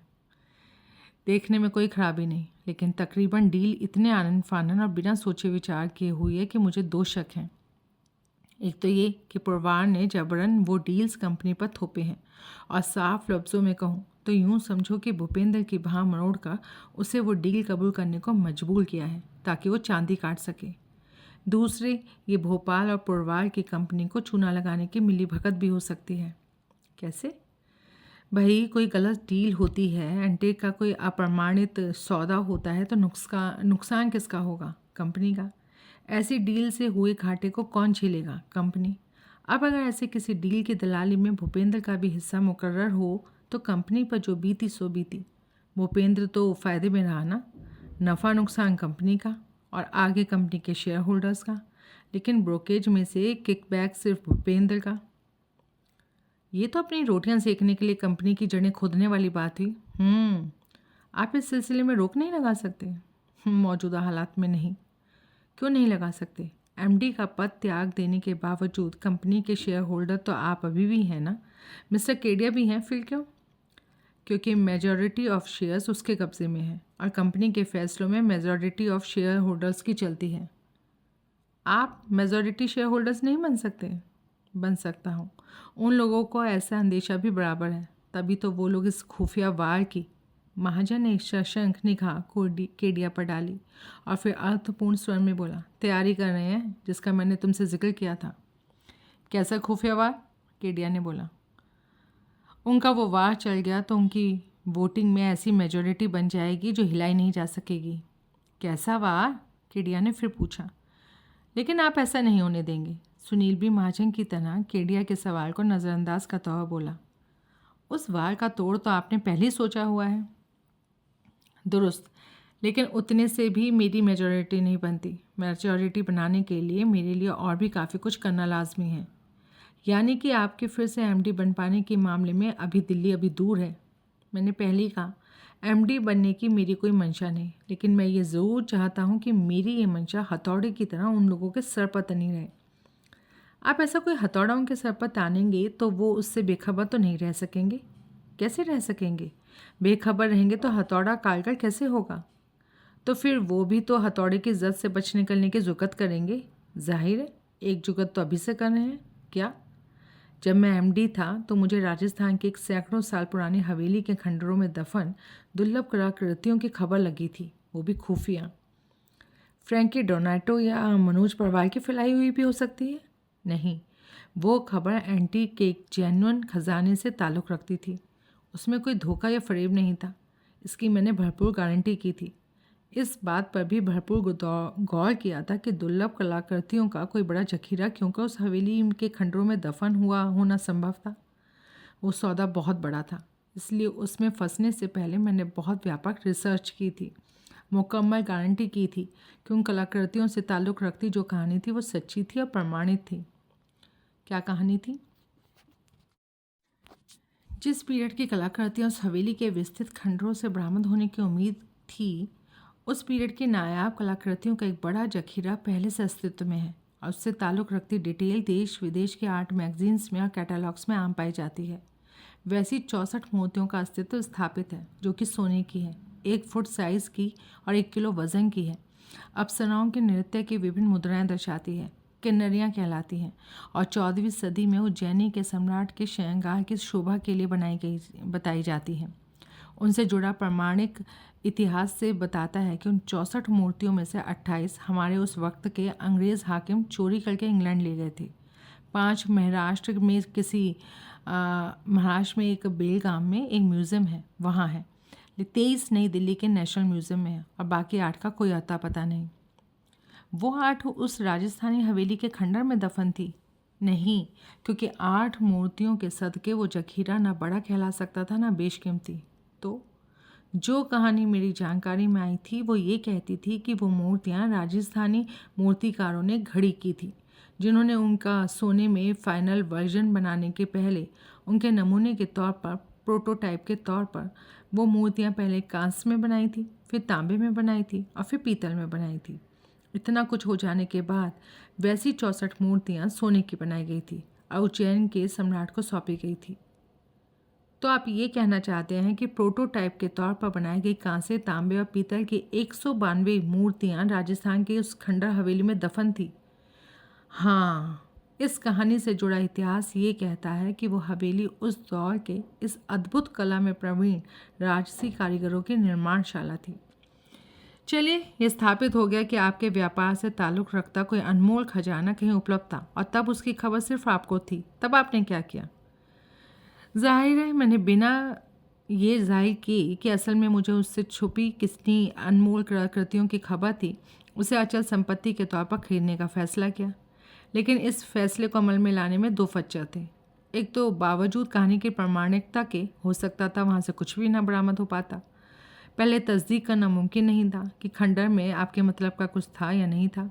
देखने में कोई खराबी नहीं, लेकिन तकरीबन डील इतने आनन फानन और बिना सोचे विचार किए हुई है कि मुझे दो शक हैं। एक तो ये कि पुरवार ने जबरन वो डील्स कंपनी पर थोपे हैं, और साफ लफ्ज़ों में कहूँ तो यूँ समझो कि भूपेंद्र की बाह मरोड़ कर उसे वो डील कबूल करने को मजबूर किया है ताकि वो चांदी काट सके। दूसरे, ये भोपाल और पुरवार की कंपनी को चूना लगाने की मिलीभगत भी हो सकती है। कैसे? भाई, कोई गलत डील होती है, एंटे का कोई अप्रमाणित सौदा होता है, तो नुकसान किसका होगा? कंपनी का। ऐसी डील से हुए घाटे को कौन झेलेगा? कंपनी। अब अगर ऐसे किसी डील की दलाली में भूपेंद्र का भी हिस्सा मुकर्रर हो तो कंपनी पर जो बीती सो बीती। भूपेंद्र तो फ़ायदे में रहा ना। नफ़ा नुकसान कंपनी का और आगे कंपनी के शेयर होल्डर्स का, लेकिन ब्रोकेज में से किकबैक सिर्फ भूपेंद्र का। ये तो अपनी रोटियां सेकने के लिए कंपनी की जड़ें खोदने वाली बात हुई। आप इस सिलसिले में रोक नहीं लगा सकते? मौजूदा हालात में नहीं। क्यों नहीं लगा सकते? एमडी का पद त्याग देने के बावजूद कंपनी के शेयर होल्डर तो आप अभी भी हैं ना। मिस्टर केडिया भी हैं, फिर क्यों? क्योंकि मेजॉरिटी ऑफ शेयर्स उसके कब्ज़े में है, और कंपनी के फैसलों में मेजॉरिटी ऑफ शेयर होल्डर्स की चलती है। आप मेजॉरिटी शेयर होल्डर्स नहीं बन सकते? बन सकता हूँ। उन लोगों को ऐसा अंदेशा भी बराबर है, तभी तो वो लोग इस खुफिया वार की। महाजन ने सशंक निगाह केडिया पर डाली और फिर अर्थपूर्ण स्वर में बोला। तैयारी कर रहे हैं, जिसका मैंने तुमसे जिक्र किया था। कैसा खुफिया वार? केडिया ने बोला। उनका वो वार चल गया तो उनकी वोटिंग में ऐसी मेजॉरिटी बन जाएगी जो हिलाई नहीं जा सकेगी। कैसा वार? केडिया ने फिर पूछा। लेकिन आप ऐसा नहीं होने देंगे। सुनील भी महाजन की तरह केडिया के सवाल को नज़रअंदाज करता हुआ बोला। उस वार का तोड़ तो आपने पहले ही सोचा हुआ है। दुरुस्त, लेकिन उतने से भी मेरी मेजॉरिटी नहीं बनती। मेजॉरिटी बनाने के लिए मेरे लिए और भी काफ़ी कुछ करना लाजमी है। यानी कि आपके फिर से एमडी बन पाने के मामले में अभी दिल्ली अभी दूर है। मैंने पहले ही कहा, एमडी बनने की मेरी कोई मंशा नहीं, लेकिन मैं ये ज़रूर चाहता हूँ कि मेरी ये मंशा हथौड़े की तरह उन लोगों के सर पर तनी रहे। आप ऐसा कोई हथौड़ा उनके सर पर तानेंगे तो वो उससे बेखबर तो नहीं रह सकेंगे। कैसे रह सकेंगे? बेखबर रहेंगे तो हथौड़ा कारगर कैसे होगा? तो फिर वो भी तो हथौड़े की जद से बच निकलने की जुगत करेंगे। जाहिर है, एक जुगत तो अभी से कर रहे हैं। क्या? जब मैं एमडी था तो मुझे राजस्थान की एक सैकड़ों साल पुरानी हवेली के खंडरों में दफन दुर्लभ कलाकृतियों की खबर लगी थी, वो भी खुफिया। फ्रैंकी डोनाटो या मनोज परवार की फैलाई हुई भी हो सकती है। नहीं, वो खबर एंटीक के एक जेन्युइन खजाने से ताल्लुक़ रखती थी। उसमें कोई धोखा या फरेब नहीं था, इसकी मैंने भरपूर गारंटी की थी। इस बात पर भी भरपूर गौर किया था कि दुर्लभ कलाकृतियों का कोई बड़ा जखीरा क्योंकि उस हवेली के खंडरों में दफन हुआ होना संभव था। वो सौदा बहुत बड़ा था, इसलिए उसमें फंसने से पहले मैंने बहुत व्यापक रिसर्च की थी, मुकम्मल गारंटी की थी कि उन कलाकृतियों से ताल्लुक़ रखती जो कहानी थी वो सच्ची थी और प्रमाणित थी। क्या कहानी थी? जिस पीरियड की कलाकृतियाँ उस हवेली के विस्तृत खंडरों से बरामद होने की उम्मीद थी, उस पीरियड की नायाब कलाकृतियों का एक बड़ा जखीरा पहले से अस्तित्व में है और उससे ताल्लुक़ रखती डिटेल देश विदेश के आर्ट मैगजीन्स में और कैटलॉग्स में आम पाई जाती है। वैसी 64 मूर्तियों का अस्तित्व स्थापित है जो कि सोने की है, 1 फुट साइज़ की और 1 किलो वज़न की है। अप्सराओं के नृत्य की विभिन्न मुद्राएं दर्शाती है, किन्नरियाँ कहलाती हैं और 14वीं सदी में उज्जैनी के सम्राट के श्रृंगार की शोभा के लिए बताई जाती हैं। उनसे जुड़ा प्रमाणिक इतिहास से बताता है कि उन 64 मूर्तियों में से 28 हमारे उस वक्त के अंग्रेज़ हाकिम चोरी करके इंग्लैंड ले गए थे। 5 महाराष्ट्र में महाराष्ट्र में एक बेलगाम में एक म्यूज़ियम है, वहाँ है। 23 नई दिल्ली के नेशनल म्यूज़ियम में है और बाकी 8 का कोई अता पता नहीं। वो 8 उस राजस्थानी हवेली के खंडर में दफन थी? नहीं, क्योंकि 8 मूर्तियों के सदके वो जखीरा ना बड़ा कहला सकता था ना बेशकीमती। तो जो कहानी मेरी जानकारी में आई थी वो ये कहती थी कि वो मूर्तियाँ राजस्थानी मूर्तिकारों ने घड़ी की थी, जिन्होंने उनका सोने में फाइनल वर्जन बनाने के पहले उनके नमूने के तौर पर, प्रोटोटाइप के तौर पर वो मूर्तियाँ पहले कांस्य में बनाई थी, फिर तांबे में बनाई थी और फिर पीतल में बनाई थी। इतना कुछ हो जाने के बाद वैसी 64 मूर्तियाँ सोने की बनाई गई थी और उज्जैन के सम्राट को सौंपी गई थी। तो आप ये कहना चाहते हैं कि प्रोटोटाइप के तौर पर बनाई गई कांसे, तांबे और पीतल की 192 मूर्तियाँ राजस्थान के उस खंडर हवेली में दफन थी? हाँ, इस कहानी से जुड़ा इतिहास ये कहता है कि वो हवेली उस दौर के इस अद्भुत कला में प्रवीण राजसी कारीगरों की निर्माणशाला थी। चलिए, ये स्थापित हो गया कि आपके व्यापार से ताल्लुक़ रखता कोई अनमोल खजाना कहीं उपलब्ध था और तब उसकी खबर सिर्फ आपको थी। तब आपने क्या किया? जाहिर है मैंने बिना ये जाहिर की कि असल में मुझे उससे छुपी कितनी अनमोल कलाकृतियों की खबर थी, उसे अचल संपत्ति के तौर पर खरीदने का फैसला किया। लेकिन इस फैसले को अमल में लाने में 2 फच्चर थे। एक तो बावजूद कहानी की प्रामाणिकता के हो सकता था वहाँ से कुछ भी ना बरामद हो पाता। पहले तस्दीक करना मुमकिन नहीं था कि खंडर में आपके मतलब का कुछ था या नहीं था,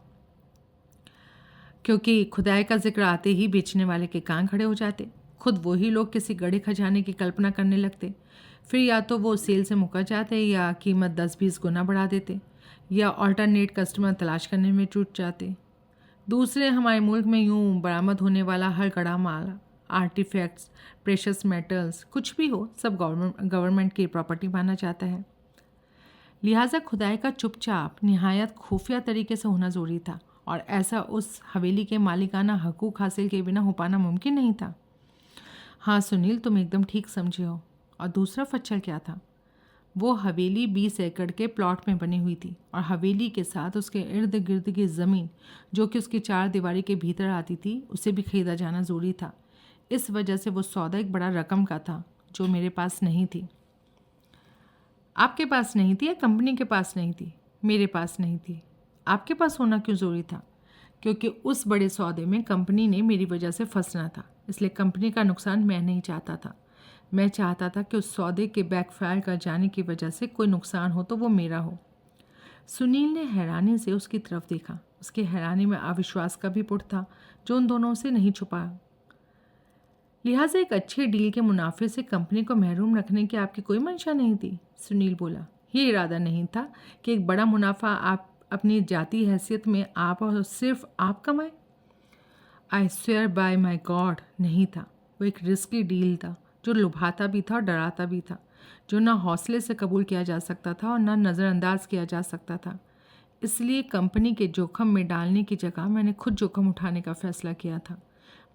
क्योंकि खुदाई का जिक्र आते ही बेचने वाले के कान खड़े हो जाते। खुद वही लोग किसी गड़े खजाने की कल्पना करने लगते। फिर या तो वो सेल से मुकर जाते या कीमत 10-20 गुना बढ़ा देते या ऑल्टरनेट कस्टमर तलाश करने में जुट जाते। दूसरे, हमारे मुल्क में यूँ बरामद होने वाला हर गड़ा माल, आर्टिफैक्ट्स, प्रेशस मेटल्स, कुछ भी हो, सब गवर्नमेंट की प्रॉपर्टी माना जाता है। लिहाजा खुदाई का चुपचाप निहायत खुफिया तरीके से होना ज़रूरी था और ऐसा उस हवेली के मालिकाना हकूक़ हासिल के बिना हो पाना मुमकिन नहीं था। हाँ सुनील, तुम एकदम ठीक समझे हो। और दूसरा फच्चर क्या था? वो हवेली 20 एकड़ के प्लॉट में बनी हुई थी और हवेली के साथ उसके इर्द गिर्द की ज़मीन जो कि उसकी 4 दीवारी के भीतर आती थी, उसे भी खरीदा जाना ज़रूरी था। इस वजह से वो सौदा एक बड़ा रकम का था जो मेरे पास नहीं थी। आपके पास नहीं थी या कंपनी के पास नहीं थी? मेरे पास नहीं थी। आपके पास होना क्यों ज़रूरी था? क्योंकि उस बड़े सौदे में कंपनी ने मेरी वजह से फंसना था, इसलिए कंपनी का नुकसान मैं नहीं चाहता था। मैं चाहता था कि उस सौदे के बैकफायर कर जाने की वजह से कोई नुकसान हो तो वो मेरा हो। सुनील ने हैरानी से उसकी तरफ देखा। उसकी हैरानी में अविश्वास का भी पुट था जो उन दोनों से नहीं छुपा। लिहाजा एक अच्छे डील के मुनाफे से कंपनी को महरूम रखने की आपकी कोई मंशा नहीं थी? सुनील बोला। ये इरादा नहीं था कि एक बड़ा मुनाफा आप अपनी जाती हैसियत में आप और सिर्फ आप कमाए। I swear by my God, नहीं था। वो एक रिस्की डील था जो लुभाता भी था और डराता भी था, जो ना हौसले से कबूल किया जा सकता था और ना नज़रअंदाज किया जा सकता था। इसलिए कंपनी के जोखम में डालने की जगह मैंने खुद जोखम उठाने का फ़ैसला किया था।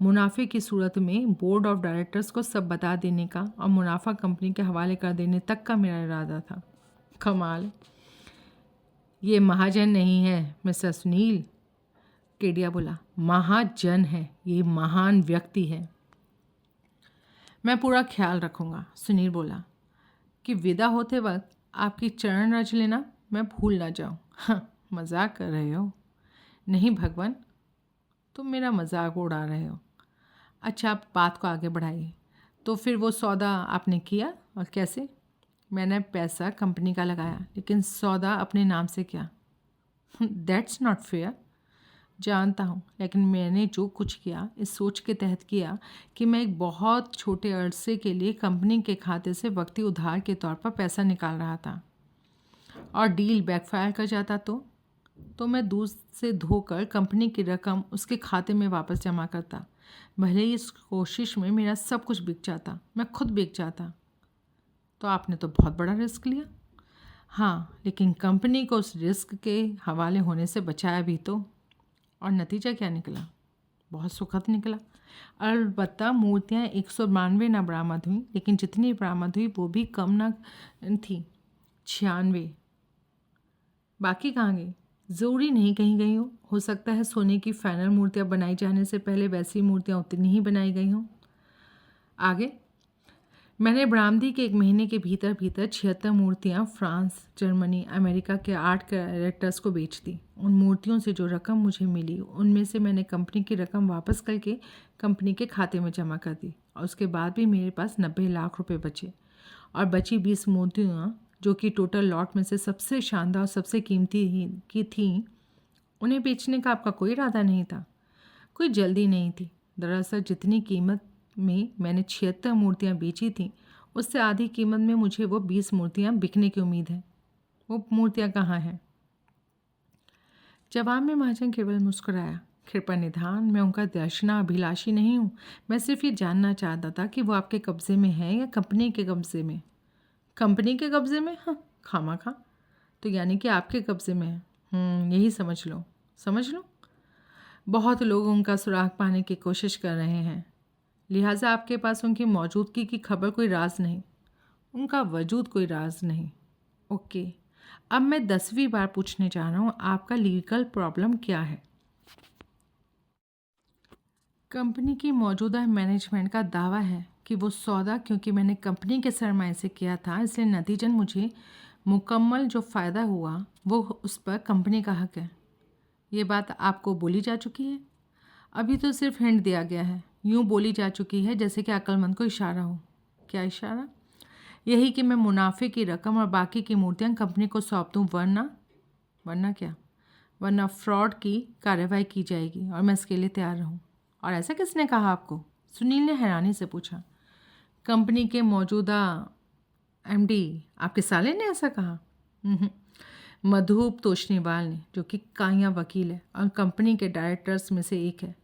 मुनाफे की सूरत में बोर्ड ऑफ डायरेक्टर्स को सब बता देने का और मुनाफा कंपनी के हवाले कर देने तक का मेरा इरादा था। कमाल, ये महाजन नहीं है मिस्टर सुनील, केडिया बोला। महाजन है, ये महान व्यक्ति है। मैं पूरा ख्याल रखूँगा, सुनील बोला। कि विदा होते वक्त आपकी चरण रच लेना, मैं भूल ना जाऊँ। हाँ, मजाक कर रहे हो? नहीं भगवान, तुम मेरा मजाक उड़ा रहे हो। अच्छा, आप बात को आगे बढ़ाइए। तो फिर वो सौदा आपने किया और कैसे? मैंने पैसा कंपनी का लगाया, लेकिन सौदा अपने नाम से किया। That's not fair. जानता हूँ, लेकिन मैंने जो कुछ किया इस सोच के तहत किया कि मैं एक बहुत छोटे अरसे के लिए कंपनी के खाते से वक्ती उधार के तौर पर पैसा निकाल रहा था, और डील बैकफायर कर जाता तो मैं दूध से धोकर कंपनी की रकम उसके खाते में वापस जमा करता। भले ही इस कोशिश में मेरा सब कुछ बिक जाता, मैं खुद बिक जाता। तो आपने तो बहुत बड़ा रिस्क लिया। हाँ, लेकिन कंपनी को उस रिस्क के हवाले होने से बचाया भी तो। और नतीजा क्या निकला? बहुत सुखद निकला। अलबत्ता मूर्तियाँ 192 ना बरामद हुई, लेकिन जितनी बरामद हुई वो भी कम ना थी, 96। बाकी कहाँ गई? ज़रूरी नहीं कहीं गई हो सकता है सोने की फाइनल मूर्तियाँ बनाई जाने से पहले वैसी मूर्तियाँ उतनी ही बनाई गई हों। आगे मैंने बरामदी के 1 महीने के भीतर 76 मूर्तियाँ फ्रांस, जर्मनी, अमेरिका के आर्ट डायरेक्टर्स को बेच दी। उन मूर्तियों से जो रकम मुझे मिली उनमें से मैंने कंपनी की रकम वापस करके कंपनी के खाते में जमा कर दी, और उसके बाद भी मेरे पास 90 लाख रुपए बचे। और बची 20 मूर्तियाँ जो कि टोटल लॉट में से सबसे शानदार और सबसे कीमती की थीं, उन्हें बेचने का आपका कोई इरादा नहीं था। कोई जल्दी नहीं थी। दरअसल जितनी कीमत में मैंने 76 मूर्तियाँ बेची थीं, उससे आधी कीमत में मुझे वो 20 मूर्तियाँ बिकने की उम्मीद है। वो मूर्तियाँ कहाँ हैं? जवाब में महाजन केवल मुस्कुराया। कृपा निधान, मैं उनका दर्शनाभिलाषी नहीं हूँ। मैं सिर्फ ये जानना चाहता था कि वो आपके कब्ज़े में है या कंपनी के कब्ज़े में। कंपनी के कब्ज़े में? हाँ, खामा। तो यानी कि आपके कब्ज़े में है। यही समझ लो। समझ लो? बहुत लोग उनका सुराग पाने की कोशिश कर रहे हैं, लिहाजा आपके पास उनकी मौजूदगी की खबर कोई राज नहीं, उनका वजूद कोई राज नहीं। ओके, अब मैं 10वीं बार पूछने जा रहा हूँ, आपका लीगल प्रॉब्लम क्या है? कंपनी की मौजूदा मैनेजमेंट का दावा है कि वो सौदा क्योंकि मैंने कंपनी के सरमाए से किया था, इसलिए नतीजन मुझे मुकम्मल जो फ़ायदा हुआ वो उस पर कंपनी का हक है। ये बात आपको बोली जा चुकी है? अभी तो सिर्फ हिंट दिया गया है। यूँ बोली जा चुकी है जैसे कि अक्लमंद को इशारा हो। क्या इशारा? यही कि मैं मुनाफे की रकम और बाकी की मूर्तियाँ कंपनी को सौंप दूँ, वरना क्या? वरना फ्रॉड की कार्रवाई की जाएगी और मैं इसके लिए तैयार रहूँ। और ऐसा किसने कहा आपको? सुनील ने हैरानी से पूछा। कंपनी के मौजूदा एमडी आपके साले ने ऐसा कहा? मधुप तोशनीवाल ने, जो कि काया वकील है और कंपनी के डायरेक्टर्स में से एक है।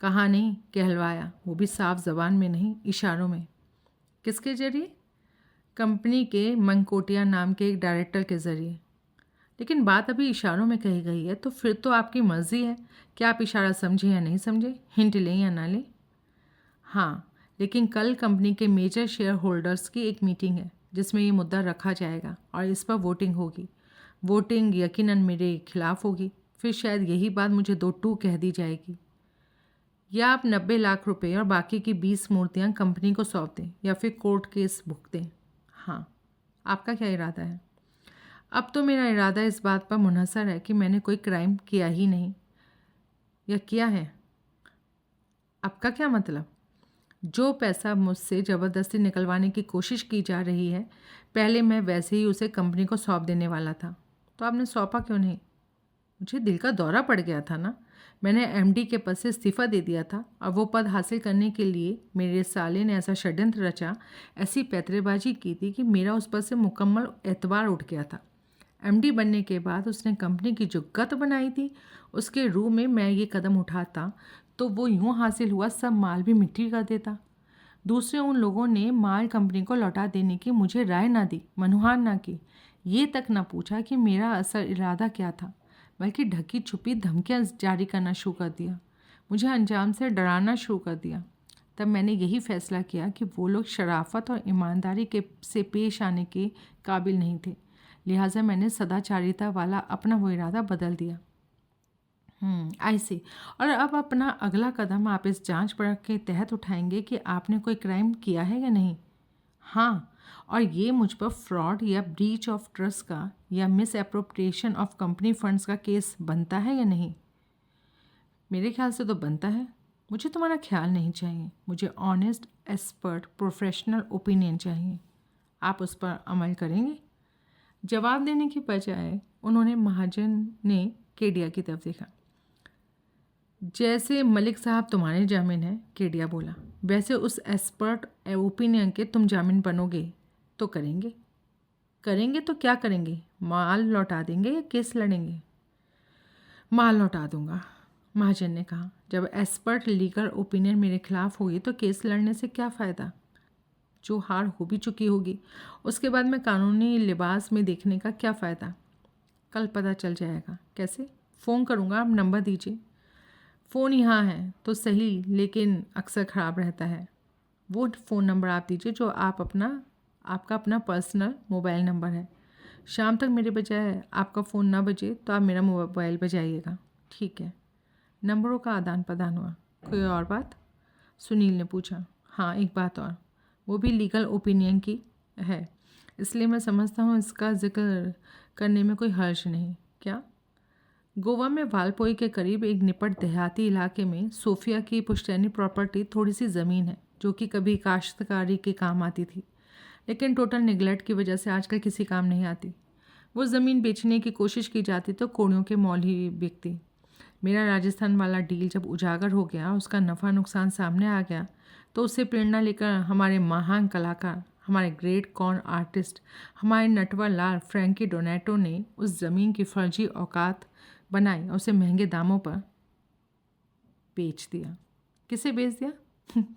कहा नहीं, कहलवाया, वो भी साफ ज़बान में नहीं, इशारों में। किसके ज़रिए? कंपनी के मंकोटिया नाम के एक डायरेक्टर के ज़रिए। लेकिन बात अभी इशारों में कही गई है, तो फिर तो आपकी मर्ज़ी है कि आप इशारा समझें या नहीं समझें, हिंट लें या ना लें। हाँ, लेकिन कल कंपनी के मेजर शेयर होल्डर्स की एक मीटिंग है जिसमें ये मुद्दा रखा जाएगा और इस पर वोटिंग होगी। वोटिंग यकीनन मेरे खिलाफ होगी। फिर शायद यही बात मुझे 2-2 कह दी जाएगी। या आप 90 लाख रुपए और बाकी की 20 मूर्तियाँ कंपनी को सौंप दें या फिर कोर्ट केस भुगतें। हाँ, आपका क्या इरादा है? अब तो मेरा इरादा इस बात पर मुनहसर है कि मैंने कोई क्राइम किया ही नहीं, या किया है। आपका क्या मतलब? जो पैसा मुझसे ज़बरदस्ती निकलवाने की कोशिश की जा रही है, पहले मैं वैसे ही उसे कंपनी को सौंप देने वाला था। तो आपने सौंपा क्यों नहीं? मुझे दिल का दौरा पड़ गया था ना। मैंने एमडी के पद से इस्तीफ़ा दे दिया था और वो पद हासिल करने के लिए मेरे साले ने ऐसा षड्यंत्र रचा, ऐसी पैतरेबाजी की थी कि मेरा उस पद से मुकम्मल एतबार उठ गया था। एमडी बनने के बाद उसने कंपनी की जो गत बनाई थी, उसके रूप में मैं ये कदम उठाता तो वो यूँ हासिल हुआ सब माल भी मिट्टी कर देता। दूसरे उन लोगों ने माल कंपनी को लौटा देने की मुझे राय ना दी, मनुहार ना की, ये तक ना पूछा कि मेरा असल इरादा क्या था, बल्कि ढकी छुपी धमकियाँ जारी करना शुरू कर दिया, मुझे अंजाम से डराना शुरू कर दिया। तब मैंने यही फैसला किया कि वो लोग शराफत और ईमानदारी के से पेश आने के काबिल नहीं थे, लिहाजा मैंने सदाचारिता वाला अपना वो इरादा बदल दिया। आई सी। और अब अपना अगला कदम आप इस जांच परख के तहत उठाएंगे कि आपने कोई क्राइम किया है या नहीं। हाँ, और ये मुझ पर फ्रॉड या ब्रीच ऑफ ट्रस्ट का या miss appropriation of company funds का केस बनता है या नहीं? मेरे ख्याल से तो बनता है। मुझे तुम्हारा ख्याल नहीं चाहिए, मुझे ऑनेस्ट एक्सपर्ट प्रोफेशनल ओपिनियन चाहिए। आप उस पर अमल करेंगे? जवाब देने की बजाय उन्होंने महाजन ने केडिया की तरफ देखा। जैसे मलिक साहब तुम्हारे जामिन है, केडिया बोला, वैसे उस एक्सपर्ट ओपिनियन के तुम जामिन बनोगे तो करेंगे। करेंगे तो क्या करेंगे? माल लौटा देंगे या केस लड़ेंगे? माल लौटा दूंगा, महाजन ने कहा। जब एक्सपर्ट लीगल ओपिनियन मेरे खिलाफ होगी तो केस लड़ने से क्या फ़ायदा? जो हार हो भी चुकी होगी उसके बाद में कानूनी लिबास में देखने का क्या फ़ायदा? कल पता चल जाएगा। कैसे? फ़ोन करूँगा, आप नंबर दीजिए। फ़ोन यहाँ है तो सही, लेकिन अक्सर ख़राब रहता है। वो फ़ोन नंबर आप दीजिए जो आपका अपना पर्सनल मोबाइल नंबर है। शाम तक मेरे बजाय आपका फ़ोन ना बजे तो आप मेरा मोबाइल बजाइएगा। ठीक है। नंबरों का आदान प्रदान हुआ। कोई और बात? सुनील ने पूछा। हाँ, एक बात और, वो भी लीगल ओपिनियन की है, इसलिए मैं समझता हूँ इसका जिक्र करने में कोई हर्ज नहीं। क्या? गोवा में वालपोई के करीब एक निपट देहाती इलाके में सोफिया की पुश्तैनी प्रॉपर्टी थोड़ी सी ज़मीन है जो कि कभी काश्तकारी के काम आती थी, लेकिन टोटल निगलेक्ट की वजह से आजकल किसी काम नहीं आती। वो ज़मीन बेचने की कोशिश की जाती तो कोड़ियों के मौल ही बिकती। मेरा राजस्थान वाला डील जब उजागर हो गया, उसका नफ़ा नुकसान सामने आ गया, तो उससे प्रेरणा लेकर हमारे महान कलाकार, हमारे ग्रेट कॉर्न आर्टिस्ट, हमारे नटवर लाल फ्रैंकी डोनेटो ने उस ज़मीन की फर्जी औकात बनाई और उसे महंगे दामों पर बेच दिया। किसे बेच दिया?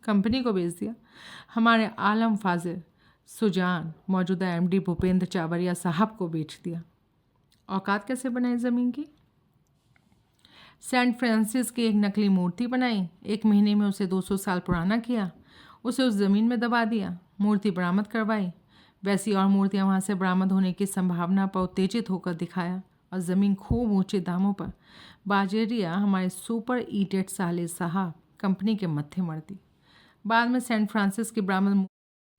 कंपनी को बेच दिया। हमारे आलम फाजिल सुजान, मौजूदा एमडी भूपेंद्र चावरिया साहब को बेच दिया। औकात कैसे बनाई ज़मीन की? सेंट फ्रांसिस की एक नकली मूर्ति बनाई, 1 महीने में उसे 200 साल पुराना किया, उसे उस ज़मीन में दबा दिया, मूर्ति बरामद करवाई, वैसी और मूर्तियाँ वहाँ से बरामद होने की संभावना पर उत्तेजित होकर दिखाया और ज़मीन खूब ऊंचे दामों पर बाजेरिया हमारे सुपर ईटेड साले साहब कंपनी के मत्थे मर दी। बाद में सेंट फ्रांसिस की बरामद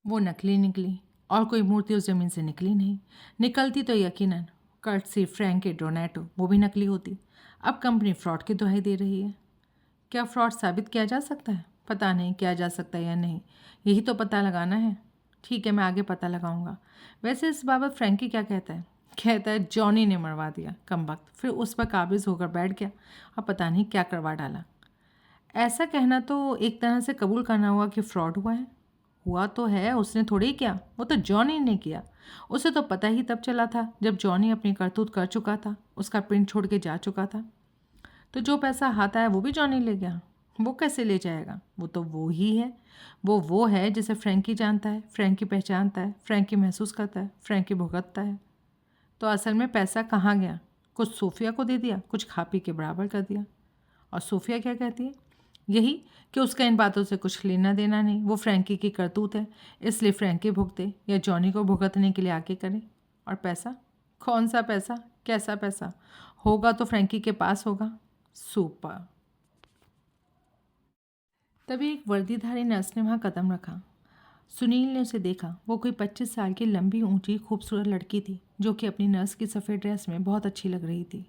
वो नकली निकली और कोई मूर्ति उस ज़मीन से निकली नहीं। निकलती तो यकीनन कर्टसी फ्रैंकी डोनेटो, वो भी नकली होती। अब कंपनी फ्रॉड की दुहाई दे रही है। क्या फ्रॉड साबित किया जा सकता है? पता नहीं किया जा सकता है या नहीं, यही तो पता लगाना है। ठीक है, मैं आगे पता लगाऊंगा। वैसे इस बाबत फ्रैंकी क्या कहता है? कहता है जॉनी ने मरवा दिया कमबख्त, फिर उस पर काबिज होकर बैठ गया और पता नहीं क्या करवा डाला। ऐसा कहना तो एक तरह से कबूल करना हुआ कि फ्रॉड हुआ है। हुआ तो है, उसने थोड़ी ही किया, वो तो जॉनी ने किया। उसे तो पता ही तब चला था जब जॉनी अपनी करतूत कर चुका था, उसका प्रिंट छोड़ के जा चुका था। तो जो पैसा हाथ आया वो भी जॉनी ले गया। वो कैसे ले जाएगा? वो तो वो ही है। वो है जिसे फ्रैंकी जानता है, फ्रैंकी पहचानता है, फ्रैंकी महसूस करता है, फ्रैंकी भुगतता है। तो असल में पैसा कहाँ गया? कुछ सोफिया को दे दिया, कुछ खा पी के बराबर कर दिया। और सोफिया क्या कहती है? यही कि उसका इन बातों से कुछ लेना देना नहीं, वो फ्रैंकी की करतूत है, इसलिए फ्रैंकी भुगते या जॉनी को भुगतने के लिए आगे करे। और पैसा? कौन सा पैसा? कैसा पैसा? होगा तो फ्रैंकी के पास होगा। सुपर। तभी एक वर्दीधारी नर्स ने वहाँ कदम रखा। सुनील ने उसे देखा। वो कोई 25 साल की लंबी ऊंची खूबसूरत लड़की थी जो कि अपनी नर्स की सफ़ेद ड्रेस में बहुत अच्छी लग रही थी।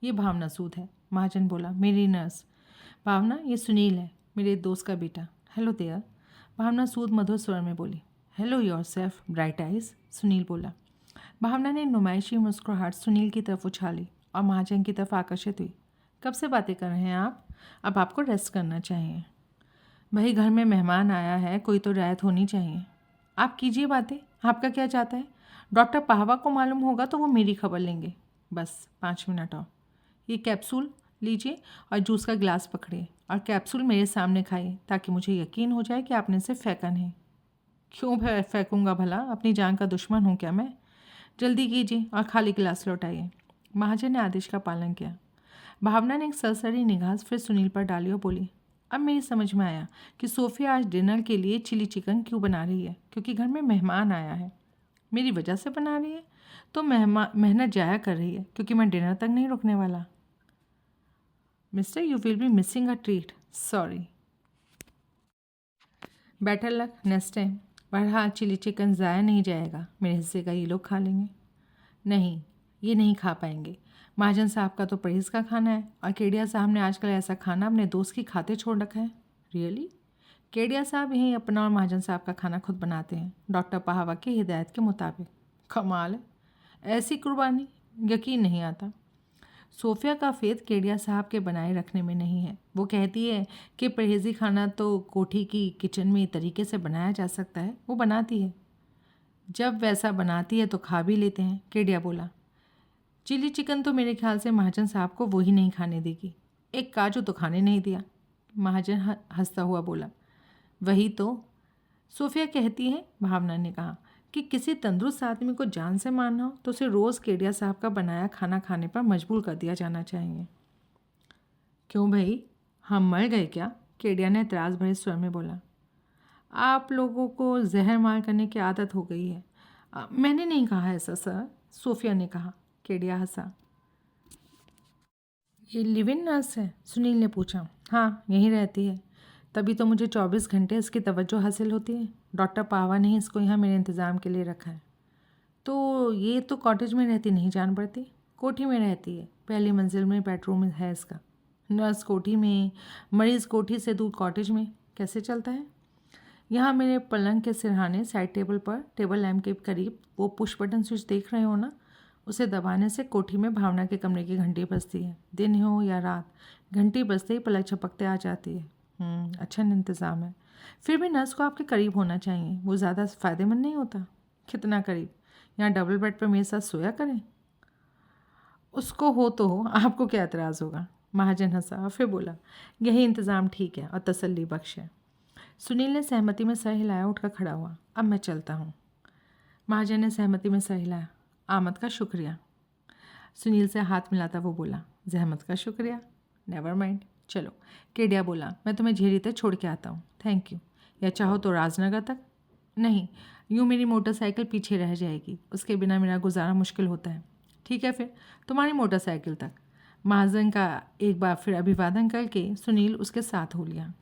ये भावना सूद है, महाजन बोला। मेरी नर्स। भावना, ये सुनील है, मेरे दोस्त का बेटा। हेलो देयर, भावना सूद मधुर स्वर में बोली। Hello your self bright eyes, Sunil बोला। भावना ने नुमाइशी मुस्कुराहट सुनील की तरफ उछाली और महाजन की तरफ आकर्षित हुई। कब से बातें कर रहे हैं आप? अब आपको रेस्ट करना चाहिए। भाई, घर में मेहमान आया है, कोई तो रियायत होनी चाहिए। आप कीजिए बातें, आपका क्या चाहता है? डॉक्टर पाहवा को मालूम होगा तो वो मेरी खबर लेंगे। बस 5 मिनट और। ये कैप्सूल लीजिए और जूस का गिलास पकड़िए और कैप्सूल मेरे सामने खाइए ताकि मुझे यकीन हो जाए कि आपने इसे फेंका नहीं। क्यों फेंकूंगा भला? अपनी जान का दुश्मन हूँ क्या मैं? जल्दी कीजिए और खाली गिलास लौटाइए। महाजन ने आदेश का पालन किया। भावना ने एक सरसरी निगाह फिर सुनील पर डाली और बोली, अब मेरी समझ में आया कि सोफिया आज डिनर के लिए चिली चिकन क्यों बना रही है। क्योंकि घर में मेहमान आया है। मेरी वजह से बना रही है तो मेहनत जाया कर रही है, क्योंकि मैं डिनर तक नहीं रुकने वाला। Mister, you will be missing a treat. Sorry. Better luck next time. बहरहाल चिली चिकन ज़ाया नहीं जाएगा, मेरे हिस्से का ये लोग खा लेंगे। नहीं, ये नहीं खा पाएंगे। महाजन साहब का तो परहेज़ का खाना है और केडिया साहब ने आजकल ऐसा खाना अपने दोस्त की खाते छोड़ रखा है। रियली? केडिया साहब यहीं अपना और महाजन साहब का खाना खुद बनाते हैं, डॉक्टर पाहवा की हिदायत के मुताबिक। कमाल है, ऐसी कुर्बानी, यकीन नहीं आता। सोफिया का फेथ केडिया साहब के बनाए रखने में नहीं है। वो कहती है कि परहेजी खाना तो कोठी की किचन में तरीके से बनाया जा सकता है। वो बनाती है, जब वैसा बनाती है तो खा भी लेते हैं। केडिया बोला, चिली चिकन तो मेरे ख्याल से महाजन साहब को वो ही नहीं खाने देगी। एक काजू तो खाने नहीं दिया। महाजन हंसता हुआ बोला, वही तो। सोफिया कहती है, भावना ने कहा, कि किसी तंदुरुस्त आदमी को जान से मारना हो तो उसे रोज़ केडिया साहब का बनाया खाना खाने पर मजबूर कर दिया जाना चाहिए। क्यों भाई, हम मर गए क्या? केडिया ने एतराज़ भरे स्वर में बोला। आप लोगों को जहर मार करने की आदत हो गई है। मैंने नहीं कहा ऐसा सर, सोफिया ने कहा। केडिया हंसा। ये लिव इन नर्स है? सुनील ने पूछा। हाँ, यहीं रहती है, तभी तो मुझे 24 घंटे इसकी तवज्जो हासिल होती है। डॉक्टर पावा ने इसको यहाँ मेरे इंतज़ाम के लिए रखा है। तो ये तो कॉटेज में रहती नहीं जान पड़ती? कोठी में रहती है, पहली मंजिल में बेडरूम है इसका। नर्स कोठी में, मरीज़ कोठी से दूर कॉटेज में, कैसे चलता है? यहाँ मेरे पलंग के सिरहाने साइड टेबल पर टेबल लैम्प के करीब वो पुश बटन स्विच देख रहे हो ना, उसे दबाने से कोठी में भावना के कमरे की घंटी बजती है। दिन हो या रात, घंटी बजते ही पलक झपकते आ जाती है। अच्छा इंतज़ाम है। फिर भी नर्स को आपके करीब होना चाहिए, वो ज़्यादा फ़ायदेमंद नहीं होता? कितना करीब? यहाँ डबल बेड पर मेरे साथ सोया करें? उसको हो तो हो, आपको क्या एतराज़ होगा? महाजन हंसा और फिर बोला, यही इंतज़ाम ठीक है और तसल्ली बख्श है। सुनील ने सहमति में सर हिलाया, उठकर खड़ा हुआ। अब मैं चलता हूँ। महाजन ने सहमति में सर हिलाया। आमद का शुक्रिया। सुनील से हाथ मिलाता वो बोला, जहमत का शुक्रिया, नेवर माइंड। चलो। केडिया बोला, मैं तुम्हें झेरी तक छोड़ के आता हूँ। Thank you. या चाहो तो राजनगर तक? नहीं, यूँ मेरी मोटरसाइकिल पीछे रह जाएगी, उसके बिना मेरा गुजारा मुश्किल होता है। ठीक है फिर, तुम्हारी मोटरसाइकिल तक। महाजन का एक बार फिर अभिवादन करके सुनील उसके साथ हो लिया।